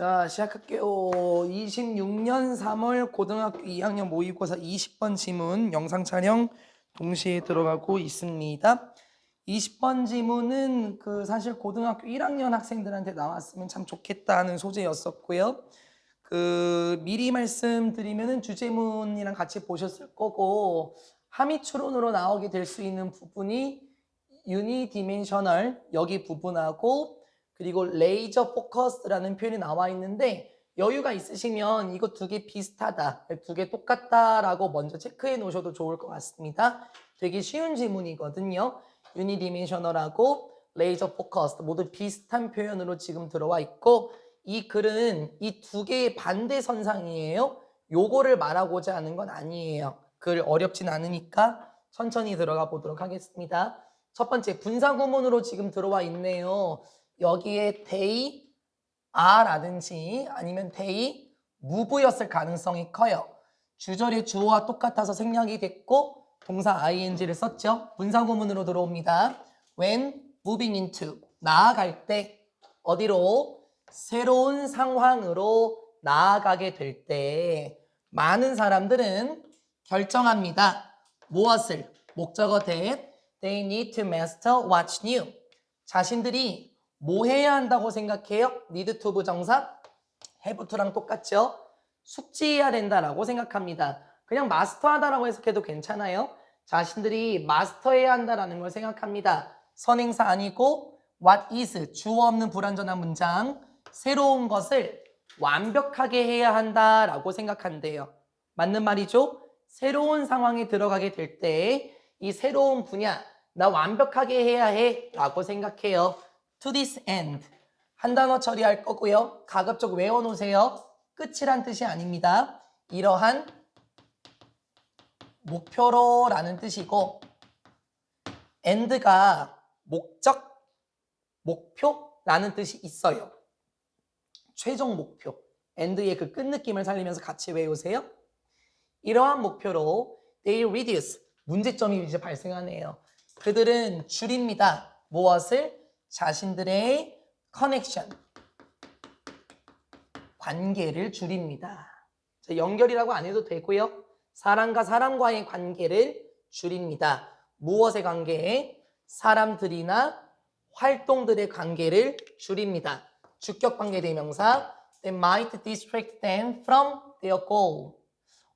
자, 시작할게요. 26년 3월 고등학교 2학년 모의고사 20번 지문 영상 촬영 동시에 들어가고 있습니다. 20번 지문은 사실 고등학교 1학년 학생들한테 나왔으면 참 좋겠다는 소재였었고요. 미리 말씀드리면은 주제문이랑 같이 보셨을 거고, 함의 추론으로 나오게 될 수 있는 부분이 유니디멘셔널 여기 부분하고, 그리고 레이저 포커스라는 표현이 나와 있는데, 여유가 있으시면 이거 두 개 비슷하다, 두 개 똑같다라고 먼저 체크해 놓으셔도 좋을 것 같습니다. 되게 쉬운 지문이거든요. 유니디멘셔널하고 레이저 포커스 모두 비슷한 표현으로 지금 들어와 있고, 이 글은 이 두 개의 반대선상이에요. 요거를 말하고자 하는 건 아니에요. 글 어렵진 않으니까 천천히 들어가 보도록 하겠습니다. 첫 번째, 분사구문으로 지금 들어와 있네요. 여기에 they are라든지 아니면 they move였을 가능성이 커요. 주절의 주어와 똑같아서 생략이 됐고 동사 ing를 썼죠. 분사구문으로 들어옵니다. When moving into, 나아갈 때, 어디로? 새로운 상황으로 나아가게 될 때 많은 사람들은 결정합니다. 무엇을? 목적어 that they need to master what's new. 자신들이 뭐 해야 한다고 생각해요? need to 부정사 have to랑 똑같죠? 숙지해야 된다라고 생각합니다. 그냥 마스터하다라고 해석해도 괜찮아요. 자신들이 마스터해야 한다라는 걸 생각합니다. 선행사 아니고 what is, 주어 없는 불완전한 문장, 새로운 것을 완벽하게 해야 한다라고 생각한대요. 맞는 말이죠? 새로운 상황에 들어가게 될 때 이 새로운 분야, 나 완벽하게 해야 해 라고 생각해요. To this end, 한 단어 처리할 거고요. 가급적 외워놓으세요. 끝이란 뜻이 아닙니다. 이러한 목표로라는 뜻이고, end가 목적, 목표라는 뜻이 있어요. 최종 목표, end의 그 끝 느낌을 살리면서 같이 외우세요. 이러한 목표로 they reduce, 문제점이 이제 발생하네요. 그들은 줄입니다. 무엇을? 자신들의 connection, 관계를 줄입니다. 연결이라고 안 해도 되고요. 사람과 사람과의 관계를 줄입니다. 무엇의 관계? 사람들이나 활동들의 관계를 줄입니다. 주격 관계 대명사 that might distract them from their goal.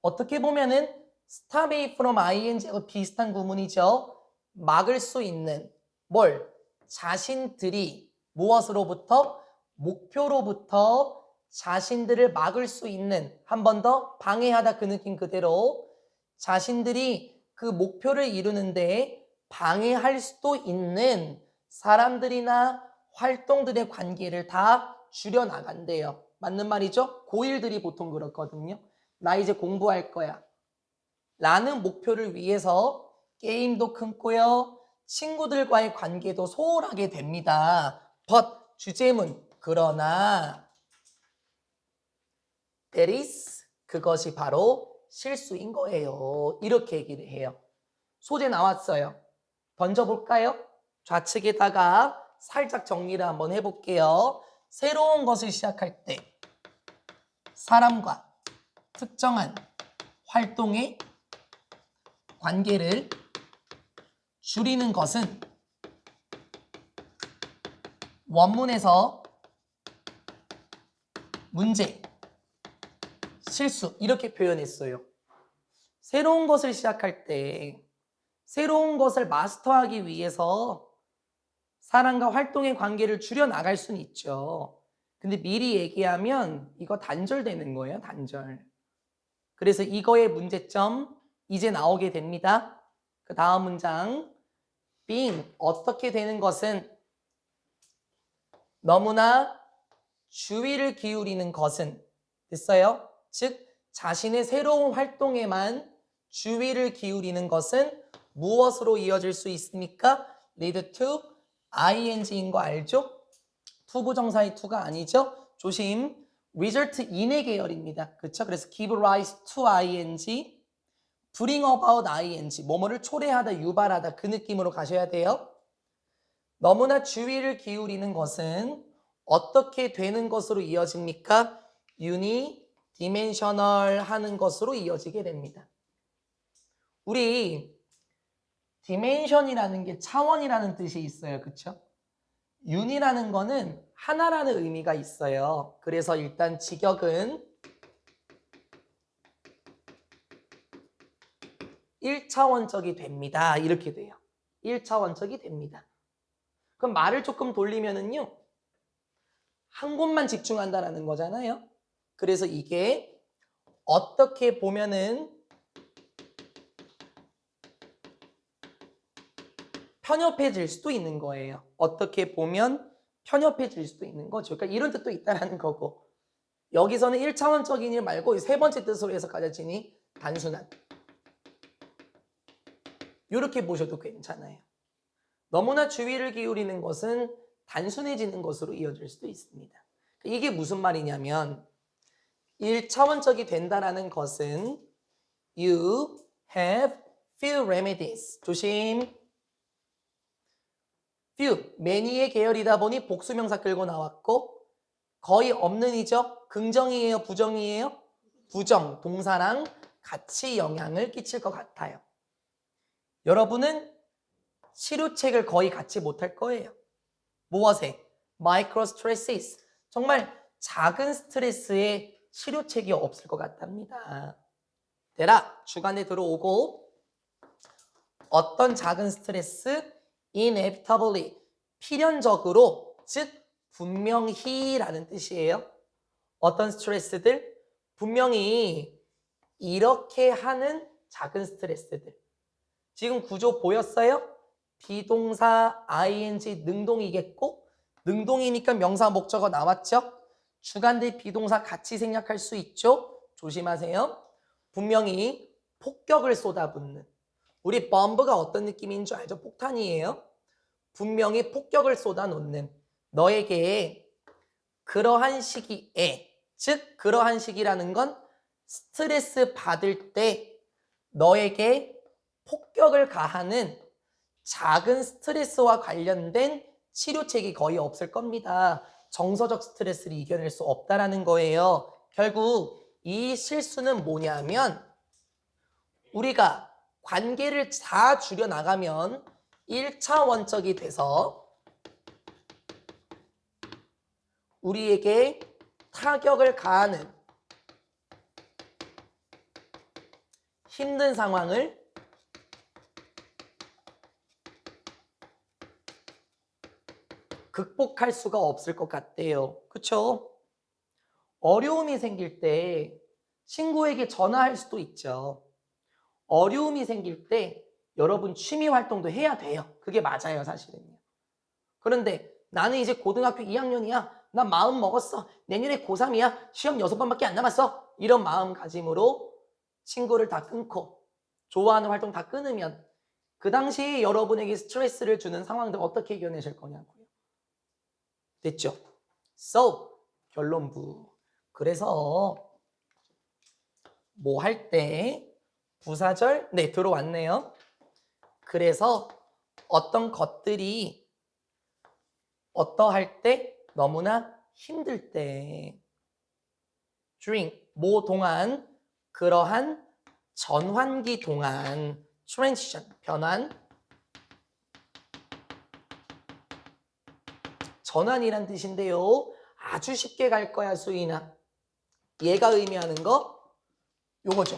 어떻게 보면은 stop it from ing하고 비슷한 구문이죠. 막을 수 있는 뭘? 자신들이 무엇으로부터? 목표로부터 자신들을 막을 수 있는, 한 번 더 방해하다 그 느낌 그대로, 자신들이 그 목표를 이루는데 방해할 수도 있는 사람들이나 활동들의 관계를 다 줄여나간대요. 맞는 말이죠? 고1들이 보통 그렇거든요. 나 이제 공부할 거야 라는 목표를 위해서 게임도 끊고요, 친구들과의 관계도 소홀하게 됩니다. but 주제문, 그러나 that is, 그것이 바로 실수인 거예요. 이렇게 얘기를 해요. 소재 나왔어요. 던져볼까요? 좌측에다가 살짝 정리를 한번 해볼게요. 새로운 것을 시작할 때 사람과 특정한 활동의 관계를 줄이는 것은 원문에서 문제, 실수 이렇게 표현했어요. 새로운 것을 시작할 때 새로운 것을 마스터하기 위해서 사람과 활동의 관계를 줄여나갈 수는 있죠. 근데 미리 얘기하면 이거 단절되는 거예요. 단절. 그래서 이거의 문제점 이제 나오게 됩니다. 그 다음 문장 being, 어떻게 되는 것은, 너무나 주의를 기울이는 것은, 됐어요? 즉 자신의 새로운 활동에만 주의를 기울이는 것은 무엇으로 이어질 수 있습니까? lead to ing인 거 알죠? to 부정사의 to가 아니죠? 조심, result in의 계열입니다. 그렇죠? 그래서 give rise to ing, bring about ing, 뭐뭐를 초래하다, 유발하다 그 느낌으로 가셔야 돼요. 너무나 주의를 기울이는 것은 어떻게 되는 것으로 이어집니까? 유니디멘셔널 하는 것으로 이어지게 됩니다. 우리 디멘션이라는 게 차원이라는 뜻이 있어요. 그쵸? 윤이라는 거는 하나라는 의미가 있어요. 그래서 일단 직역은 1차원적이 됩니다. 이렇게 돼요. 1차원적이 됩니다. 그럼 말을 조금 돌리면은요. 한 곳만 집중한다라는 거잖아요. 그래서 이게 어떻게 보면은 편협해질 수도 있는 거예요. 어떻게 보면 편협해질 수도 있는 거죠. 그러니까 이런 뜻도 있다라는 거고, 여기서는 1차원적인 일 말고 세 번째 뜻으로 해서 가져지니 단순한, 이렇게 보셔도 괜찮아요. 너무나 주의를 기울이는 것은 단순해지는 것으로 이어질 수도 있습니다. 이게 무슨 말이냐면 1차원적이 된다라는 것은 You have few remedies. 조심. few, many의 계열이다 보니 복수명사 끌고 나왔고 거의 없는 이죠. 긍정이에요? 부정이에요? 부정, 동사랑 같이 영향을 끼칠 것 같아요. 여러분은 치료책을 거의 갖지 못할 거예요. 무엇에? 마이크로 스트레스. 정말 작은 스트레스에 치료책이 없을 것 같답니다. 대략 주간에 들어오고 어떤 작은 스트레스? inevitably, 필연적으로, 즉 분명히라는 뜻이에요. 어떤 스트레스들? 분명히 이렇게 하는 작은 스트레스들. 지금 구조 보였어요? 비동사 ing 능동이겠고, 능동이니까 명사 목적어 나왔죠? 주간대 비동사 같이 생략할 수 있죠? 조심하세요. 분명히 폭격을 쏟아붓는, 우리 bomb가 어떤 느낌인 줄 알죠? 폭탄이에요. 분명히 폭격을 쏟아놓는 너에게 그러한 시기에, 즉 그러한 시기라는 건 스트레스 받을 때 너에게 폭격을 가하는 작은 스트레스와 관련된 치료책이 거의 없을 겁니다. 정서적 스트레스를 이겨낼 수 없다라는 거예요. 결국 이 실수는 뭐냐면 우리가 관계를 다 줄여나가면 1차원적이 돼서 우리에게 타격을 가하는 힘든 상황을 극복할 수가 없을 것 같대요. 그쵸? 어려움이 생길 때 친구에게 전화할 수도 있죠. 어려움이 생길 때 여러분 취미 활동도 해야 돼요. 그게 맞아요, 사실은요. 그런데 나는 이제 고등학교 2학년이야. 나 마음 먹었어. 내년에 고3이야. 시험 6번밖에 안 남았어. 이런 마음가짐으로 친구를 다 끊고 좋아하는 활동 다 끊으면 그 당시에 여러분에게 스트레스를 주는 상황들 어떻게 이겨내실 거냐고요. 됐죠? So, 결론부. 그래서 뭐 할 때 부사절, 네, 들어왔네요. 그래서 어떤 것들이 어떠할 때 너무나 힘들 때 during, 뭐 동안, 그러한 전환기 동안 transition, 변환, 전환이란 뜻인데요. 아주 쉽게 갈 거야, 수인아. 얘가 의미하는 거 요거죠.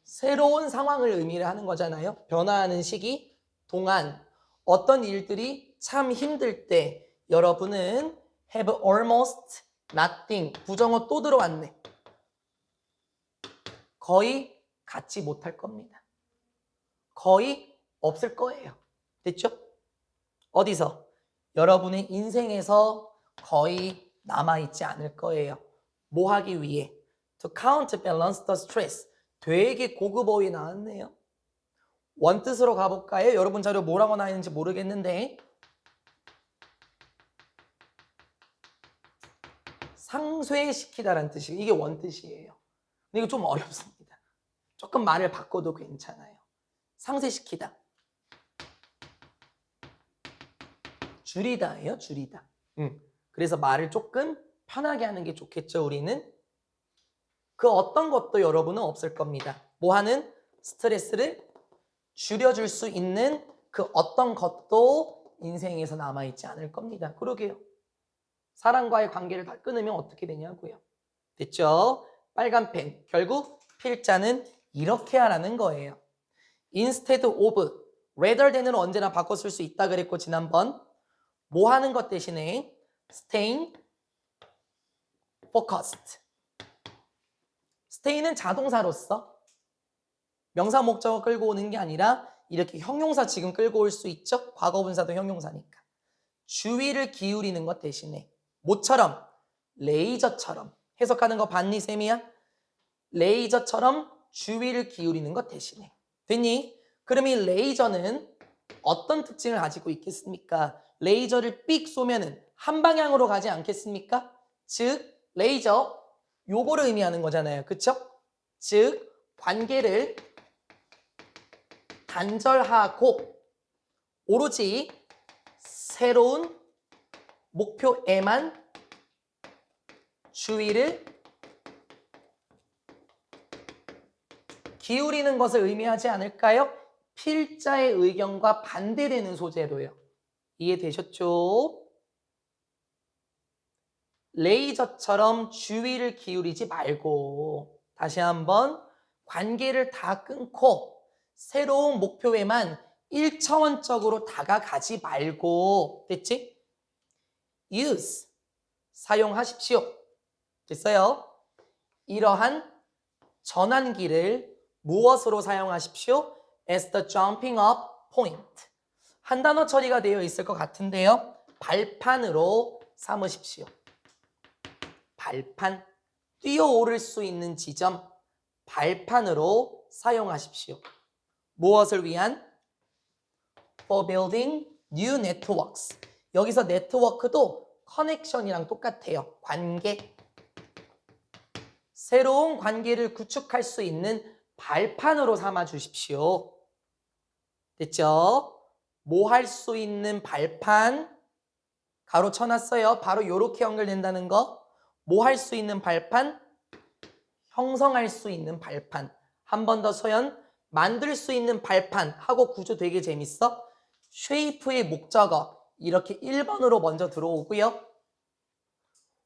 새로운 상황을 의미를 하는 거잖아요. 변화하는 시기, 동안 어떤 일들이 참 힘들 때 여러분은 have almost nothing, 부정어 또 들어왔네. 거의 갖지 못할 겁니다. 거의 없을 거예요. 됐죠? 어디서? 여러분의 인생에서 거의 남아있지 않을 거예요. 뭐 하기 위해? To counterbalance the stress. 되게 고급 어휘 나왔네요. 원뜻으로 가볼까요? 여러분 자료 뭐라고 나와 있는지 모르겠는데 상쇄시키다라는 뜻이 이게 원뜻이에요. 근데 이거 좀 어렵습니다. 조금 말을 바꿔도 괜찮아요. 상쇄시키다. 줄이다예요, 줄이다. 그래서 말을 조금 편하게 하는 게 좋겠죠, 우리는. 그 어떤 것도 여러분은 없을 겁니다. 뭐 하는? 스트레스를 줄여줄 수 있는 그 어떤 것도 인생에서 남아있지 않을 겁니다. 그러게요. 사람과의 관계를 다 끊으면 어떻게 되냐고요. 됐죠? 빨간 펜. 결국 필자는 이렇게 하라는 거예요. instead of, rather than으로 언제나 바꿔 쓸 수 있다 그랬고 지난번 뭐 하는 것 대신에 staying focused. stay는 자동사로서 명사 목적어 끌고 오는 게 아니라 이렇게 형용사 지금 끌고 올 수 있죠? 과거분사도 형용사니까. 주의를 기울이는 것 대신에 뭐처럼? 레이저처럼. 해석하는 거 봤니, 쌤이야? 레이저처럼 주의를 기울이는 것 대신에. 됐니? 그럼 이 레이저는 어떤 특징을 가지고 있겠습니까? 레이저를 삑 쏘면은 한 방향으로 가지 않겠습니까? 즉, 레이저 요거를 의미하는 거잖아요. 그쵸? 즉, 관계를 단절하고 오로지 새로운 목표에만 주의를 기울이는 것을 의미하지 않을까요? 필자의 의견과 반대되는 소재로요. 이해되셨죠? 레이저처럼 주의를 기울이지 말고 다시 한번 관계를 다 끊고 새로운 목표에만 1차원적으로 다가가지 말고 됐지? use 사용하십시오. 됐어요? 이러한 전환기를 무엇으로 사용하십시오? as the jumping up point. 한 단어 처리가 되어 있을 것 같은데요. 발판으로 삼으십시오. 발판, 뛰어오를 수 있는 지점, 발판으로 사용하십시오. 무엇을 위한? For building new networks. 여기서 네트워크도 커넥션이랑 똑같아요. 관계. 새로운 관계를 구축할 수 있는 발판으로 삼아 주십시오. 됐죠? 뭐 할 수 있는 발판? 가로 쳐놨어요. 바로 이렇게 연결된다는 거. 뭐 할 수 있는 발판? 형성할 수 있는 발판. 한 번 더 소연. 만들 수 있는 발판 하고 구조 되게 재밌어. 쉐이프의 목적어 이렇게 1번으로 먼저 들어오고요.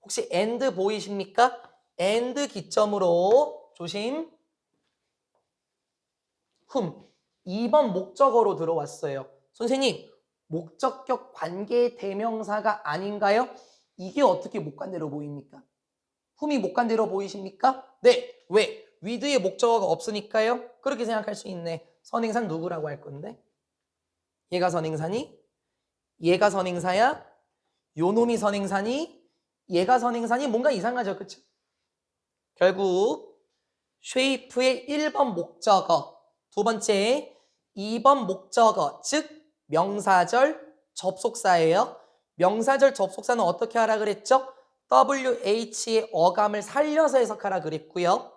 혹시 and 보이십니까? and 기점으로 조심. 2번 목적어로 들어왔어요. 선생님, 목적격 관계 대명사가 아닌가요? 이게 어떻게 목관대로 보입니까? 흠이 목관대로 보이십니까? 네. 왜? with의 목적어가 없으니까요. 그렇게 생각할 수 있네. 선행사는 누구라고 할 건데? 얘가 선행사니? 얘가 선행사야? 요놈이 선행사니? 얘가 선행사니? 뭔가 이상하죠. 그쵸? 결국 쉐이프의 1번 목적어, 두 번째 2번 목적어, 즉 명사절 접속사예요. 명사절 접속사는 어떻게 하라 그랬죠? WH의 어감을 살려서 해석하라 그랬고요.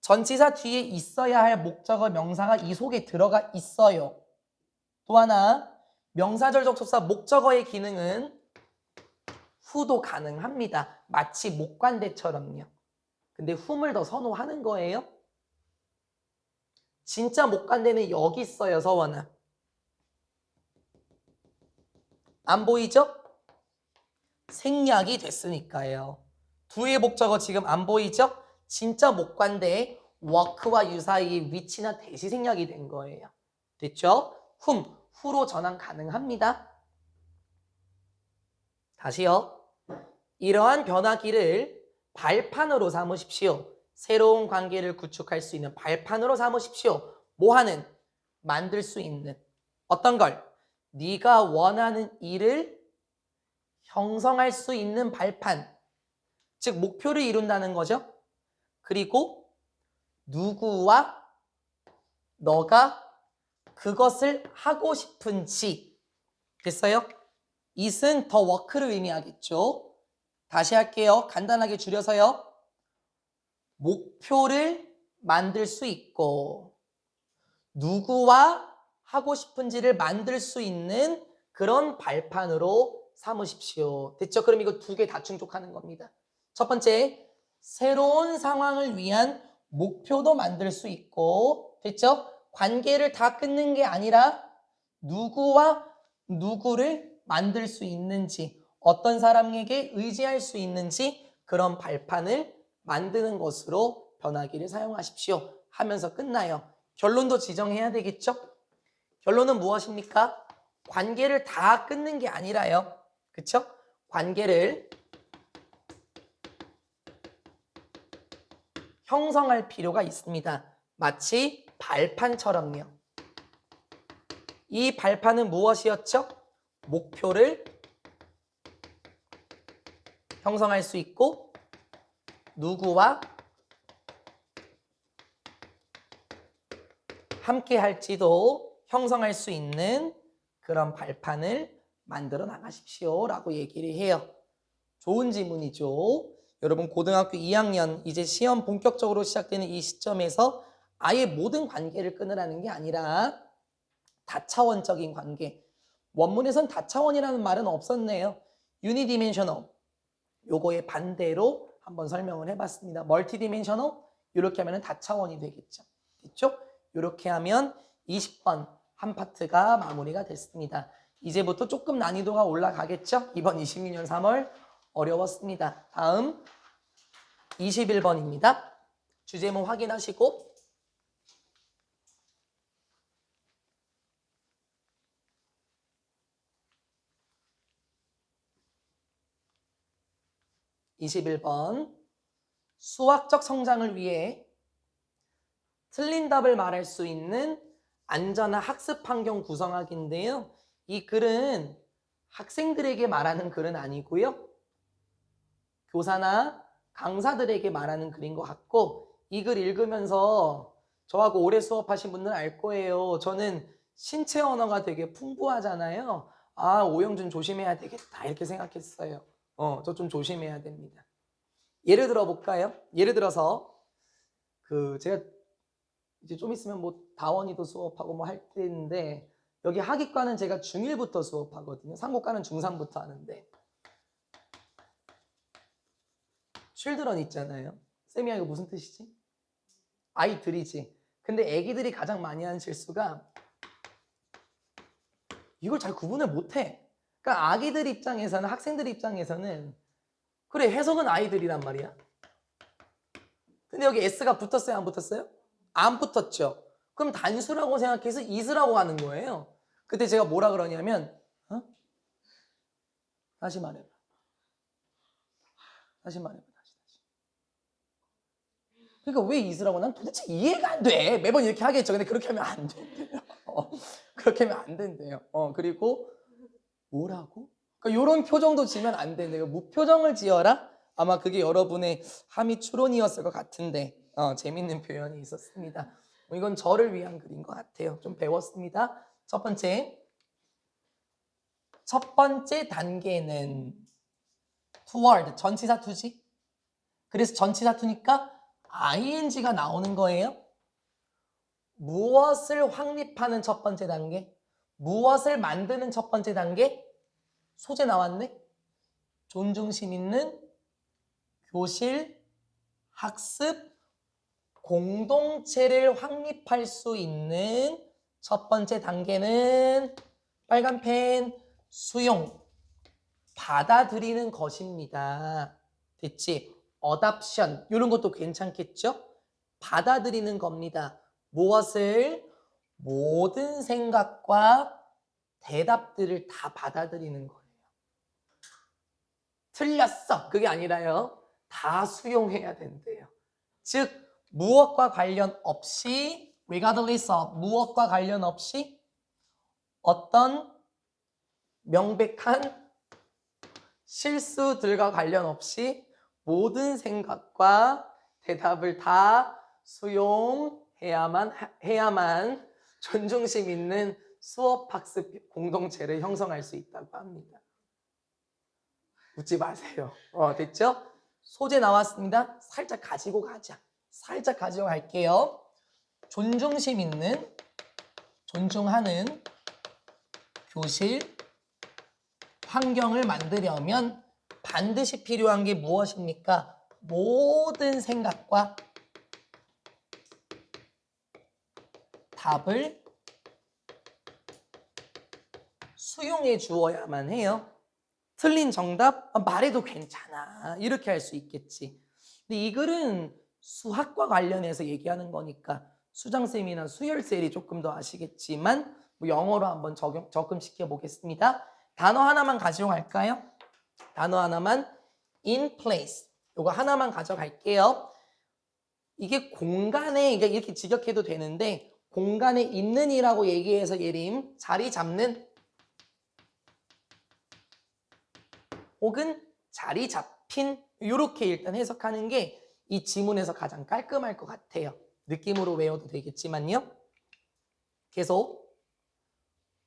전치사 뒤에 있어야 할 목적어 명사가 이 속에 들어가 있어요. 또 하나, 명사절 접속사 목적어의 기능은 후도 가능합니다. 마치 목관대처럼요. 근데 훔을 더 선호하는 거예요. 진짜 목관대는 여기 있어요, 서원아. 안 보이죠? 생략이 됐으니까요. 두의 목적어 지금 안 보이죠? 진짜 목관대에 work와 유사의 위치나 대시 생략이 된 거예요. 됐죠? 후로 전환 가능합니다. 다시요. 이러한 변화기를 발판으로 삼으십시오. 새로운 관계를 구축할 수 있는 발판으로 삼으십시오. 뭐 하는? 만들 수 있는 어떤 걸? 네가 원하는 일을 형성할 수 있는 발판. 즉 목표를 이룬다는 거죠. 그리고 누구와 너가 그것을 하고 싶은지. 됐어요? it은 더 work를 의미하겠죠. 다시 할게요. 간단하게 줄여서요. 목표를 만들 수 있고 누구와 하고 싶은지를 만들 수 있는 그런 발판으로 삼으십시오. 됐죠? 그럼 이거 두 개 다 충족하는 겁니다. 첫 번째, 새로운 상황을 위한 목표도 만들 수 있고, 됐죠? 관계를 다 끊는 게 아니라 누구와 누구를 만들 수 있는지, 어떤 사람에게 의지할 수 있는지 그런 발판을 만드는 것으로 변화기를 사용하십시오 하면서 끝나요. 결론도 지정해야 되겠죠? 결론은 무엇입니까? 관계를 다 끊는 게 아니라요. 그쵸? 관계를 형성할 필요가 있습니다. 마치 발판처럼요. 이 발판은 무엇이었죠? 목표를 형성할 수 있고 누구와 함께 할지도 형성할 수 있는 그런 발판을 만들어 나가십시오 라고 얘기를 해요. 좋은 질문이죠. 여러분 고등학교 2학년 이제 시험 본격적으로 시작되는 이 시점에서 아예 모든 관계를 끊으라는 게 아니라 다차원적인 관계. 원문에선 다차원이라는 말은 없었네요. 유니디멘셔널. 요거의 반대로 한번 설명을 해봤습니다. 멀티디멘셔널. 이렇게 하면 다차원이 되겠죠. 됐죠? 이렇게 하면 20번 한 파트가 마무리가 됐습니다. 이제부터 조금 난이도가 올라가겠죠? 이번 26년 3월 어려웠습니다. 다음 21번입니다. 주제문 확인하시고 21번 수학적 성장을 위해 틀린 답을 말할 수 있는 안전한 학습 환경 구성하기인데요. 이 글은 학생들에게 말하는 글은 아니고요. 교사나 강사들에게 말하는 글인 것 같고 이 글 읽으면서 저하고 오래 수업하신 분들은 알 거예요. 저는 신체 언어가 되게 풍부하잖아요. 아, 오영준 조심해야 되겠다 이렇게 생각했어요. 저 좀 조심해야 됩니다. 예를 들어 볼까요? 예를 들어서 제가 이제 좀 있으면 뭐 다원이도 수업하고 뭐 할 때인데 여기 학위과는 제가 중1부터 수업하거든요. 상고과는 중3부터 하는데 children 있잖아요. 쌤이야 이거 무슨 뜻이지? 아이들이지. 근데 애기들이 가장 많이 하는 실수가 이걸 잘 구분을 못해. 그러니까 아기들 입장에서는 학생들 입장에서는 그래 해석은 아이들이란 말이야. 근데 여기 S가 붙었어요? 안 붙었어요? 안 붙었죠. 그럼 단수라고 생각해서 is라고 하는 거예요. 그때 제가 뭐라 그러냐면 다시 말해봐. 다시 말해봐. 다시. 그러니까 왜 is라고 난 도대체 이해가 안 돼. 매번 이렇게 하겠죠. 근데 그렇게 하면 안 된대요. 그렇게 하면 안 된대요. 그리고 뭐라고? 그러니까 이런 표정도 지면 안 된대요. 무표정을 지어라? 아마 그게 여러분의 함의 추론이었을 것 같은데 재밌는 표현이 있었습니다. 이건 저를 위한 글인 것 같아요. 좀 배웠습니다. 첫 번째 단계는 toward, 전치사 투지. 그래서 전치사 투니까 ing가 나오는 거예요. 무엇을 확립하는 첫 번째 단계? 무엇을 만드는 첫 번째 단계? 소재 나왔네? 존중심 있는 교실, 학습, 공동체를 확립할 수 있는 첫 번째 단계는 빨간 펜, 수용, 받아들이는 것입니다. 됐지? 어답션, 이런 것도 괜찮겠죠? 받아들이는 겁니다. 무엇을? 모든 생각과 대답들을 다 받아들이는 거예요. 틀렸어. 그게 아니라요. 다 수용해야 된대요. 즉, 무엇과 관련 없이, regardless of, 무엇과 관련 없이 어떤 명백한 실수들과 관련 없이 모든 생각과 대답을 다 수용해야만 존중심 있는 수업학습 공동체를 형성할 수 있다고 합니다. 웃지 마세요. 됐죠? 소재 나왔습니다. 살짝 가지고 가자. 살짝 가지고 갈게요. 존중심 있는, 존중하는 교실, 환경을 만들려면 반드시 필요한 게 무엇입니까? 모든 생각과 답을 수용해 주어야만 해요. 틀린 정답 말해도 괜찮아 이렇게 할 수 있겠지. 근데 이 글은 수학과 관련해서 얘기하는 거니까 수장쌤이나 수열쌤이 조금 더 아시겠지만 뭐 영어로 한번 적금시켜 보겠습니다. 단어 하나만 가져갈까요? 단어 하나만 in place 이거 하나만 가져갈게요. 이게 공간에 이렇게 직역해도 되는데 공간에 있는 이라고 얘기해서 예림 자리 잡는 혹은 자리 잡힌 이렇게 일단 해석하는 게 이 지문에서 가장 깔끔할 것 같아요. 느낌으로 외워도 되겠지만요. 계속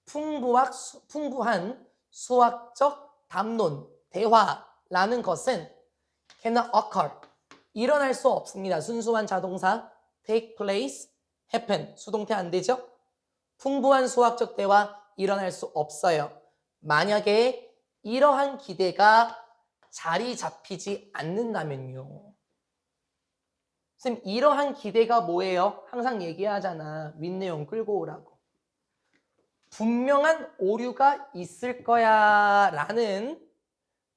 풍부한 수학적 담론, 대화라는 것은 cannot occur, 일어날 수 없습니다. 순수한 자동사 take place, happen, 수동태 안 되죠? 풍부한 수학적 대화 일어날 수 없어요. 만약에 이러한 기대가 자리 잡히지 않는다면요. 선생님 이러한 기대가 뭐예요? 항상 얘기하잖아. 윗내용 끌고 오라고. 분명한 오류가 있을 거야 라는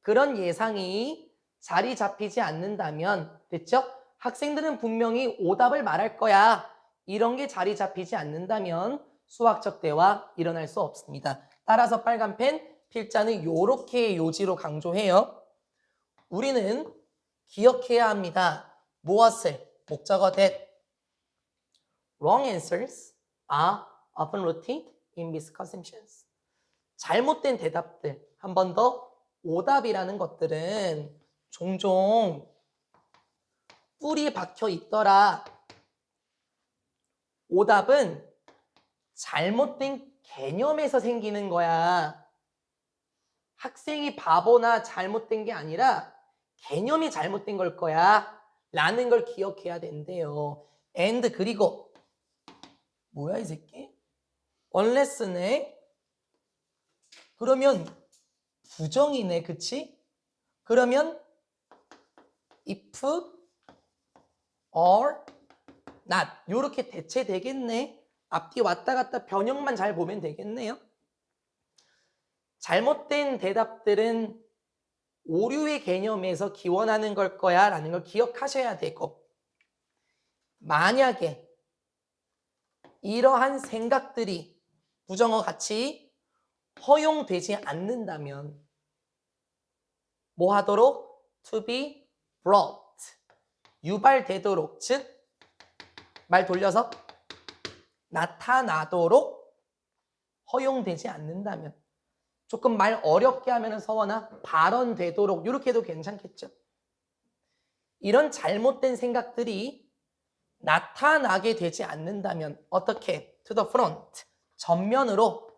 그런 예상이 자리 잡히지 않는다면 됐죠? 학생들은 분명히 오답을 말할 거야. 이런 게 자리 잡히지 않는다면 수학적 대화 일어날 수 없습니다. 따라서 빨간 펜 필자는 요렇게 요지로 강조해요. 우리는 기억해야 합니다. 무엇을? 목적어 that wrong answers are often rooted in misconceptions. 잘못된 대답들, 한 번 더 오답이라는 것들은 종종 뿔이 박혀 있더라. 오답은 잘못된 개념에서 생기는 거야. 학생이 바보나 잘못된 게 아니라 개념이 잘못된 걸 거야 라는 걸 기억해야 된대요. and 그리고 뭐야 이 새끼? unless네? 그러면 부정이네, 그치? 그러면 if or not 요렇게 대체되겠네. 앞뒤 왔다 갔다 변형만 잘 보면 되겠네요. 잘못된 대답들은 오류의 개념에서 기원하는 걸 거야 라는 걸 기억하셔야 되고, 만약에 이러한 생각들이 부정어 같이 허용되지 않는다면 뭐 하도록? to be brought, 유발되도록, 즉 말 돌려서 나타나도록 허용되지 않는다면, 조금 말 어렵게 하면 서원아 발언되도록 이렇게 해도 괜찮겠죠. 이런 잘못된 생각들이 나타나게 되지 않는다면 어떻게? to the front, 전면으로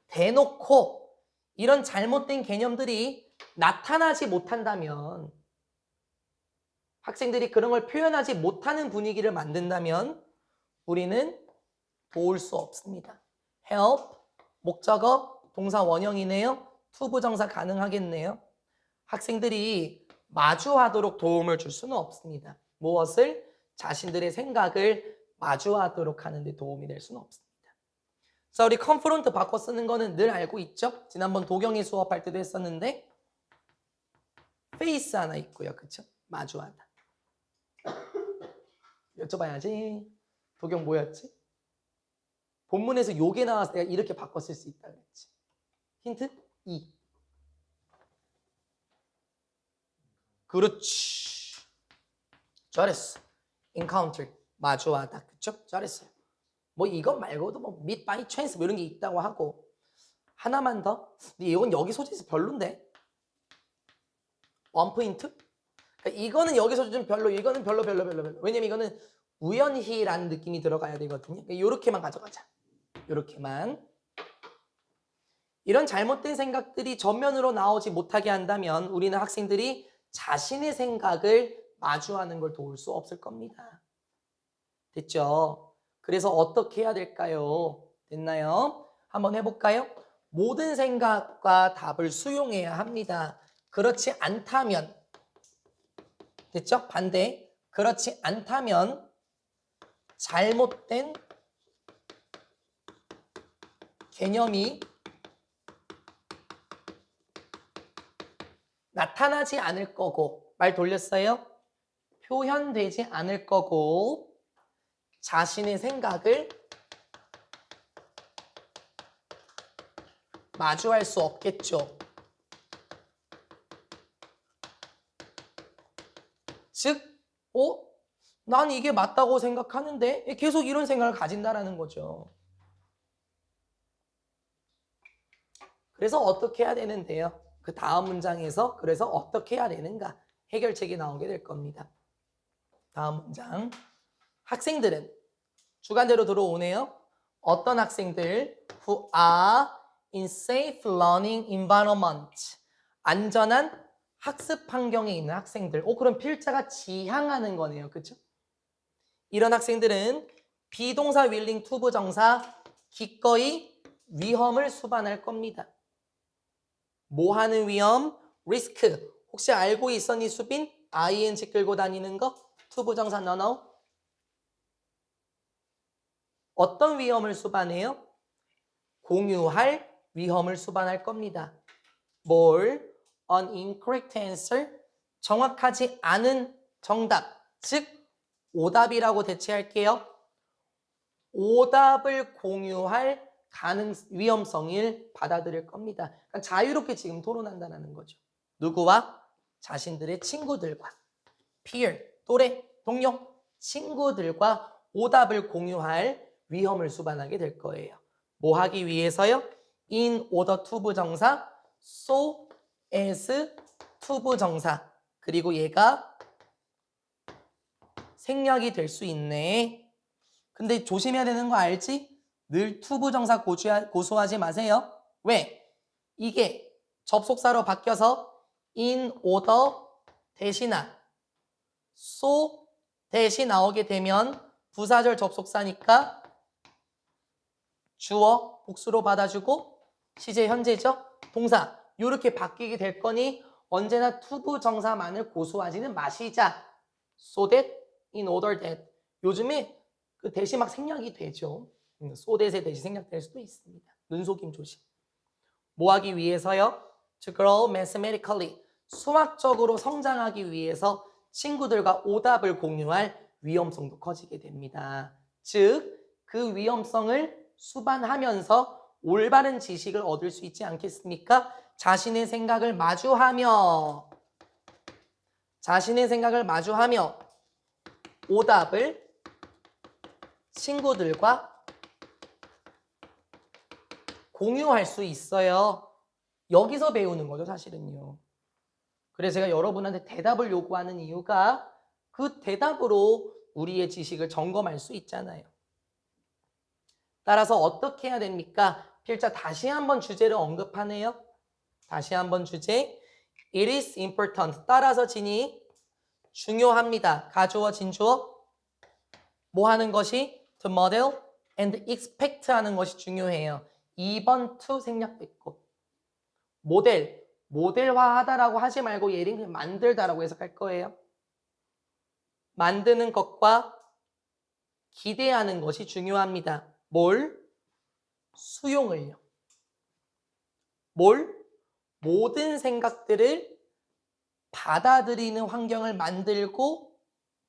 대놓고 이런 잘못된 개념들이 나타나지 못한다면, 학생들이 그런 걸 표현하지 못하는 분위기를 만든다면 우리는 도울 수 없습니다. help, 목적어, 동사 원형이네요. to 부정사 가능하겠네요. 학생들이 마주하도록 도움을 줄 수는 없습니다. 무엇을? 자신들의 생각을 마주하도록 하는데 도움이 될 수는 없습니다. 자, 우리 confront 바꿔 쓰는 거는 늘 알고 있죠? 지난번 도경이 수업할 때도 했었는데 face 하나 있고요. 그쵸? 마주하다. 여쭤봐야지. 도경 뭐였지? 본문에서 요게 나와서 내가 이렇게 바꿔 쓸 수 있다 그랬지. 힌트? 2. 그렇지. 잘했어. encounter, 마주하다. 그쵸? 잘했어요. 뭐 이것 말고도 뭐 meet by chance 뭐 이런 게 있다고 하고, 하나만 더. 근데 이건 여기 소재에서 별론데. 원 포인트? 그러니까 이거는 여기서 좀 별로, 이거는 별로. 왜냐면 이거는 우연히라는 느낌이 들어가야 되거든요. 그러니까 이렇게만 가져가자. 이렇게만. 이런 잘못된 생각들이 전면으로 나오지 못하게 한다면 우리는 학생들이 자신의 생각을 마주하는 걸 도울 수 없을 겁니다. 됐죠? 그래서 어떻게 해야 될까요? 됐나요? 한번 해볼까요? 모든 생각과 답을 수용해야 합니다. 그렇지 않다면, 됐죠? 반대. 그렇지 않다면 잘못된 개념이 나타나지 않을 거고, 말 돌렸어요? 표현되지 않을 거고, 자신의 생각을 마주할 수 없겠죠. 즉, 난 이게 맞다고 생각하는데 계속 이런 생각을 가진다라는 거죠. 그래서 어떻게 해야 되는데요? 그 다음 문장에서 그래서 어떻게 해야 되는가? 해결책이 나오게 될 겁니다. 다음 문장. 학생들은 주관대로 들어오네요. 어떤 학생들? Who are in safe learning environment. 안전한 학습 환경에 있는 학생들. 그럼 필자가 지향하는 거네요. 그렇죠? 이런 학생들은 비동사 willing to 부정사 기꺼이 위험을 수반할 겁니다. 뭐 하는 위험? risk. 혹시 알고 있었니 수빈? ing 끌고 다니는 거? to 부정사 no. 어떤 위험을 수반해요? 공유할 위험을 수반할 겁니다. 뭘? An incorrect answer. 정확하지 않은 정답. 즉 오답이라고 대체할게요. 오답을 공유할 위험성을 받아들일 겁니다. 그러니까 자유롭게 지금 토론한다는 거죠. 누구와? 자신들의 친구들과 peer, 또래, 동료, 친구들과 오답을 공유할 위험을 수반하게 될 거예요. 뭐 하기 위해서요? in order to 부정사, so as to 부정사, 그리고 얘가 생략이 될 수 있네. 근데 조심해야 되는 거 알지? 늘 to 부정사 고수하지 마세요. 왜? 이게 접속사로 바뀌어서 in order 대신나 so 대신 나오게 되면 부사절 접속사니까 주어 복수로 받아주고 시제 현재죠? 동사 이렇게 바뀌게 될 거니 언제나 to 부정사만을 고수하지는 마시자. so that, in order that. 요즘에 그 대시 막 생략이 되죠. so that의 대시 생략될 수도 있습니다. 눈속임 조심. 뭐 하기 위해서요? To grow mathematically. 수학적으로 성장하기 위해서 친구들과 오답을 공유할 위험성도 커지게 됩니다. 즉, 그 위험성을 수반하면서 올바른 지식을 얻을 수 있지 않겠습니까? 자신의 생각을 마주하며 오답을 친구들과 공유할 수 있어요. 여기서 배우는 거죠, 사실은요. 그래서 제가 여러분한테 대답을 요구하는 이유가 그 대답으로 우리의 지식을 점검할 수 있잖아요. 따라서 어떻게 해야 됩니까? 필자 다시 한번 주제를 언급하네요. 다시 한번 주제. It is important. 따라서 진이 중요합니다. 가주어, 진주어. 뭐 하는 것이? To model and expect 하는 것이 중요해요. 2번 to 생략됐고. 모델화하다라고 하지 말고 얘를 그냥 만들다라고 해석할 거예요. 만드는 것과 기대하는 것이 중요합니다. 뭘? 수용을요. 모든 생각들을 받아들이는 환경을 만들고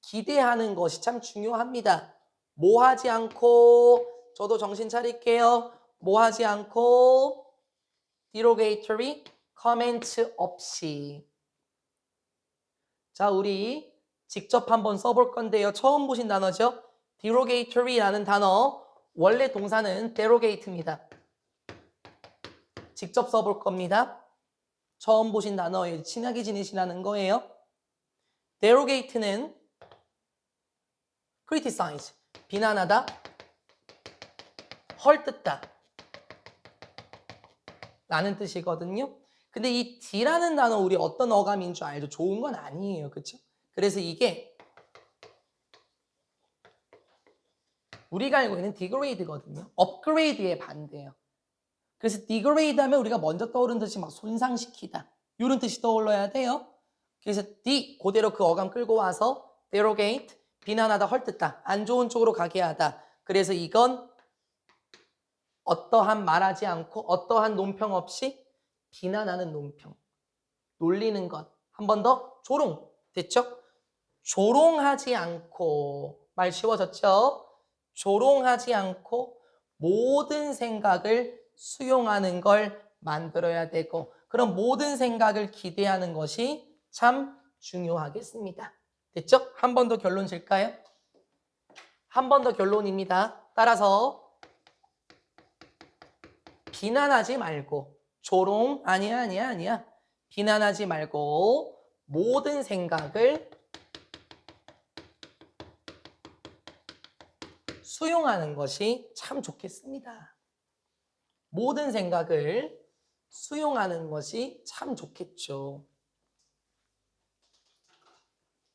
기대하는 것이 참 중요합니다. 뭐 하지 않고, 저도 정신 차릴게요. 뭐 하지 않고, derogatory comment 없이. 자, 우리 직접 한번 써볼 건데요. 처음 보신 단어죠? derogatory라는 단어, 원래 동사는 derogate입니다. 직접 써볼 겁니다. 처음 보신 단어에 친하게 지내시라는 거예요. derogate는 criticize, 비난하다, 헐뜯다 라는 뜻이거든요. 근데 이 D라는 단어 우리 어떤 어감인 줄 알죠? 좋은 건 아니에요. 그렇죠? 그래서 이게 우리가 알고 있는 degrade거든요. 업그레이드의 반대예요. 그래서 degrade 하면 우리가 먼저 떠오르는 뜻이 막 손상시키다. 이런 뜻이 떠올라야 돼요. 그래서 그대로 그 어감 끌고 와서 derogate, 비난하다, 헐뜯다, 안 좋은 쪽으로 가게 하다. 그래서 이건 어떠한 말하지 않고 어떠한 논평 없이 비난하는 논평. 놀리는 것. 한 번 더 조롱. 됐죠? 조롱하지 않고 말 쉬워졌죠? 조롱하지 않고 모든 생각을 수용하는 걸 만들어야 되고 그럼 모든 생각을 기대하는 것이 참 중요하겠습니다. 됐죠? 한 번 더 결론 질까요? 한 번 더 결론입니다. 따라서 비난하지 말고 조롱 아니야. 비난하지 말고 모든 생각을 수용하는 것이 참 좋겠습니다. 모든 생각을 수용하는 것이 참 좋겠죠.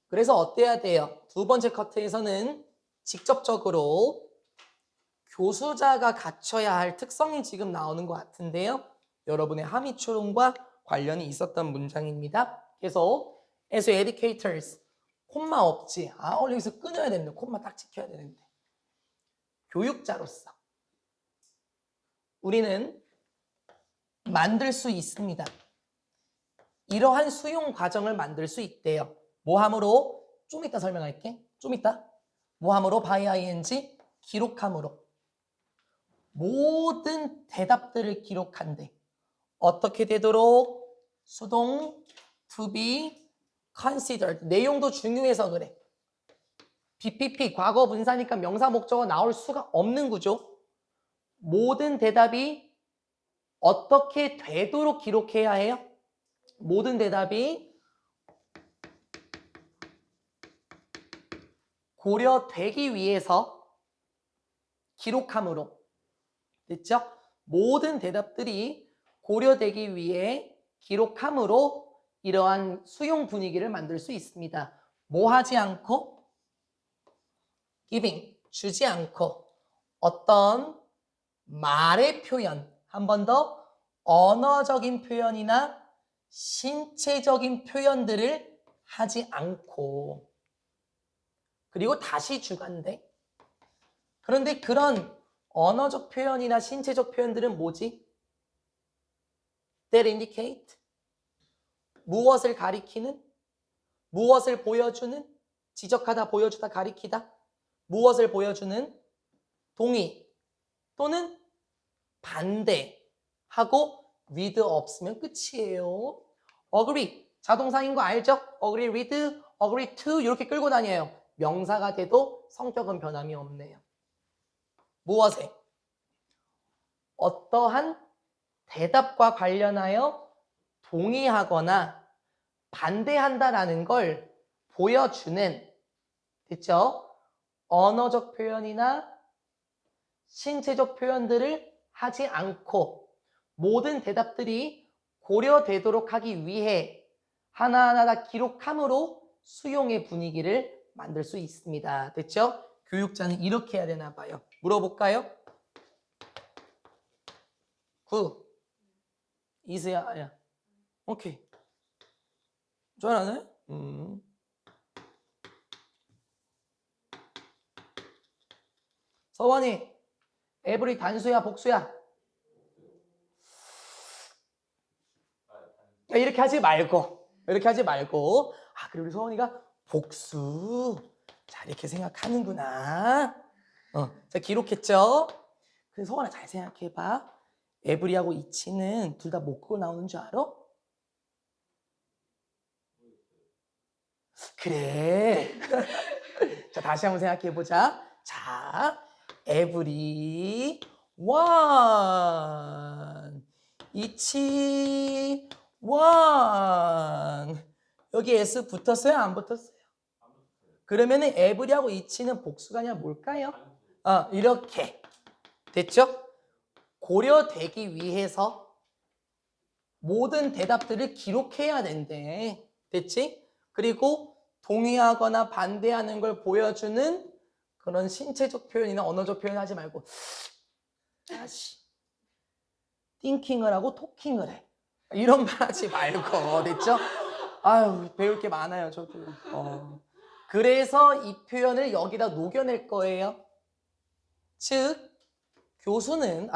그래서 어때야 돼요? 두 번째 커트에서는 직접적으로 교수자가 갖춰야 할 특성이 지금 나오는 것 같은데요. 여러분의 함의추론과 관련이 있었던 문장입니다. 그래서 as educators, 콤마 없지. 여기서 끊어야 되는데 콤마 딱 지켜야 되는데. 교육자로서 우리는 만들 수 있습니다. 이러한 수용 과정을 만들 수 있대요. 뭐함으로? 좀 이따 설명할게. 좀 이따. 뭐함으로? by ing, 기록함으로. 모든 대답들을 기록한대. 어떻게 되도록? 수동 to be considered. 내용도 중요해서 그래. BPP, 과거 분사니까 명사 목적어 나올 수가 없는 구조. 모든 대답이 어떻게 되도록 기록해야 해요? 모든 대답이 고려되기 위해서 기록함으로. 됐죠? 모든 대답들이 고려되기 위해 기록함으로 이러한 수용 분위기를 만들 수 있습니다. 뭐 하지 않고? giving, 주지 않고 어떤 말의 표현, 한 번 더 언어적인 표현이나 신체적인 표현들을 하지 않고 그리고 다시 주간대. 그런데 그런 언어적 표현이나 신체적 표현들은 뭐지? That indicate 무엇을 가리키는? 무엇을 보여주는? 지적하다, 보여주다, 가리키다. 무엇을 보여주는? 동의 또는 반대하고 with 없으면 끝이에요. agree, 자동사인 거 알죠? agree with, agree to 이렇게 끌고 다녀요. 명사가 돼도 성격은 변함이 없네요. 무엇에? 어떠한 대답과 관련하여 동의하거나 반대한다라는 걸 보여주는, 됐죠? 언어적 표현이나 신체적 표현들을 하지 않고 모든 대답들이 고려되도록 하기 위해 하나하나 다 기록함으로 수용의 분위기를 만들 수 있습니다. 됐죠? 교육자는 이렇게 해야 되나 봐요. 물어볼까요? 굿. 이수야. 오케이. 잘하네? 서원이, 에브리 단수야, 복수야? 이렇게 하지 말고. 그리고 우리 서원이가 복수. 자, 이렇게 생각하는구나. 자, 기록했죠? 그래서 서원아 잘 생각해봐. 에브리하고 이치는 둘 다 목구로 나오는 줄 알아? 그래. 자, 다시 한번 생각해보자. 자, every one, 이치 one. 여기 s 붙었어요? 안 붙었어요? 그러면은 every하고 이치는 복수가 아니라 뭘까요? 이렇게 됐죠? 고려되기 위해서 모든 대답들을 기록해야 된대. 됐지? 그리고 동의하거나 반대하는 걸 보여주는 그런 신체적 표현이나 언어적 표현 하지 말고 thinking을 하고 talking을 해. 이런 말 하지 말고, 됐죠? 아유, 배울 게 많아요, 저도. 그래서 이 표현을 여기다 녹여낼 거예요. 즉, 교사는,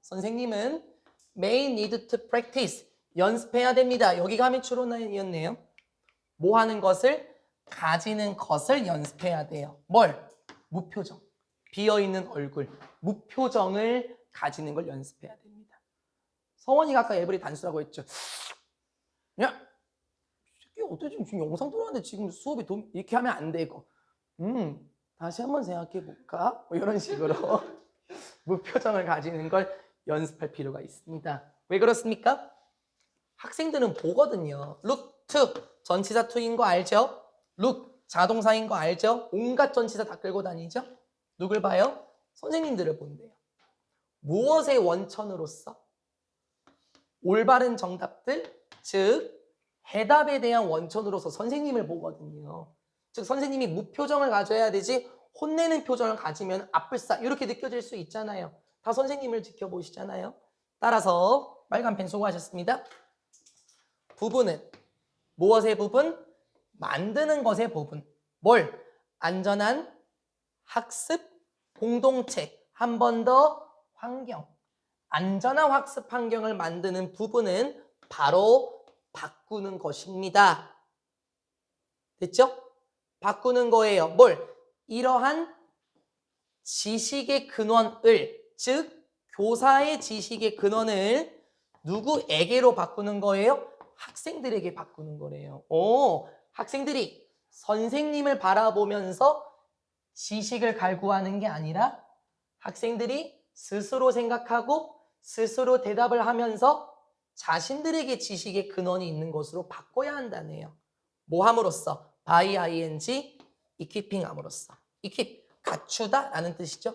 선생님은 may need to practice, 연습해야 됩니다. 여기가 함의추론이었네요. 뭐 하는 것을? 가지는 것을 연습해야 돼요. 뭘? 무표정. 비어있는 얼굴. 무표정을 가지는 걸 연습해야 됩니다. 성원이가 아까 에브리 단수라고 했죠. 야, 이게 어떻게 지금 영상 들어왔는데 지금 수업이 이렇게 하면 안 되고. 다시 한번 생각해 볼까? 뭐 이런 식으로 무표정을 가지는 걸 연습할 필요가 있습니다. 왜 그렇습니까? 학생들은 보거든요. look to 전치사 to인 거 알죠? look 자동사인 거 알죠? 온갖 전치사 다 끌고 다니죠? 누굴 봐요? 선생님들을 본대요. 무엇의 원천으로서? 올바른 정답들, 즉 해답에 대한 원천으로서 선생님을 보거든요. 즉 선생님이 무표정을 가져야 되지 혼내는 표정을 가지면 아뿔싸 이렇게 느껴질 수 있잖아요. 다 선생님을 지켜보시잖아요. 따라서 빨간 펜 수고하셨습니다. 부분은 무엇의 부분? 만드는 것의 부분. 뭘? 안전한 학습 공동체. 한 번 더 환경. 안전한 학습 환경을 만드는 부분은 바로 바꾸는 것입니다. 됐죠? 바꾸는 거예요. 뭘? 이러한 지식의 근원을, 즉 교사의 지식의 근원을 누구에게로 바꾸는 거예요? 학생들에게 바꾸는 거래요. 학생들이 선생님을 바라보면서 지식을 갈구하는 게 아니라 학생들이 스스로 생각하고 스스로 대답을 하면서 자신들에게 지식의 근원이 있는 것으로 바꿔야 한다네요. 뭐 함으로써? by ing, equipping 함으로써. equip, 갖추다 라는 뜻이죠.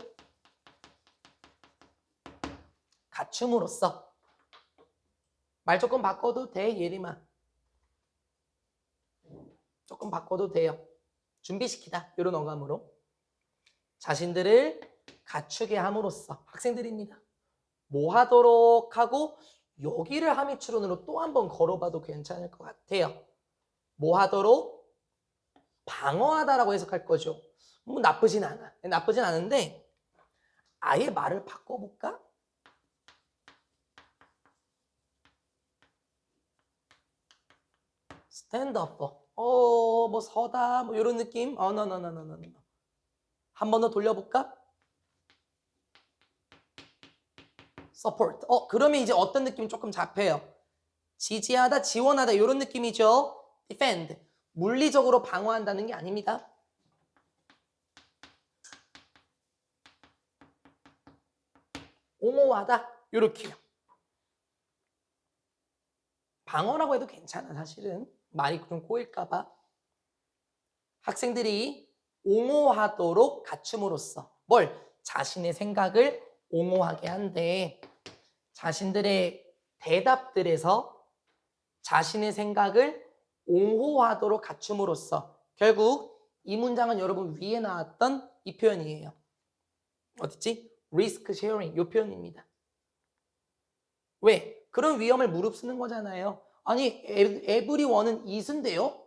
갖춤으로써. 말 조금 바꿔도 돼, 예림아. 조금 바꿔도 돼요. 준비시키다, 이런 어감으로. 자신들을 갖추게 함으로써. 학생들입니다. 뭐 하도록 하고 여기를 함의추론으로 또 한 번 걸어봐도 괜찮을 것 같아요. 뭐 하도록? 방어하다라고 해석할 거죠. 뭐 나쁘진 않아. 나쁘진 않은데 아예 말을 바꿔볼까? stand up. 뭐 서다 뭐 이런 느낌. no. 한 번 더 돌려볼까? support. 그러면 이제 어떤 느낌이 조금 잡혀요. 지지하다, 지원하다 이런 느낌이죠. defend. 물리적으로 방어한다는 게 아닙니다. 옹호하다 이렇게요. 방어라고 해도 괜찮아 사실은. 말이 좀 꼬일까봐. 학생들이 옹호하도록 갖춤으로써 뭘? 자신의 생각을 옹호하게 한대. 자신들의 대답들에서 자신의 생각을 옹호하도록 갖춤으로써. 결국 이 문장은 여러분 위에 나왔던 이 표현이에요. 어딨지? risk sharing 이 표현입니다. 왜? 그런 위험을 무릅쓰는 거잖아요. 아니 에브리원은 이수인데요?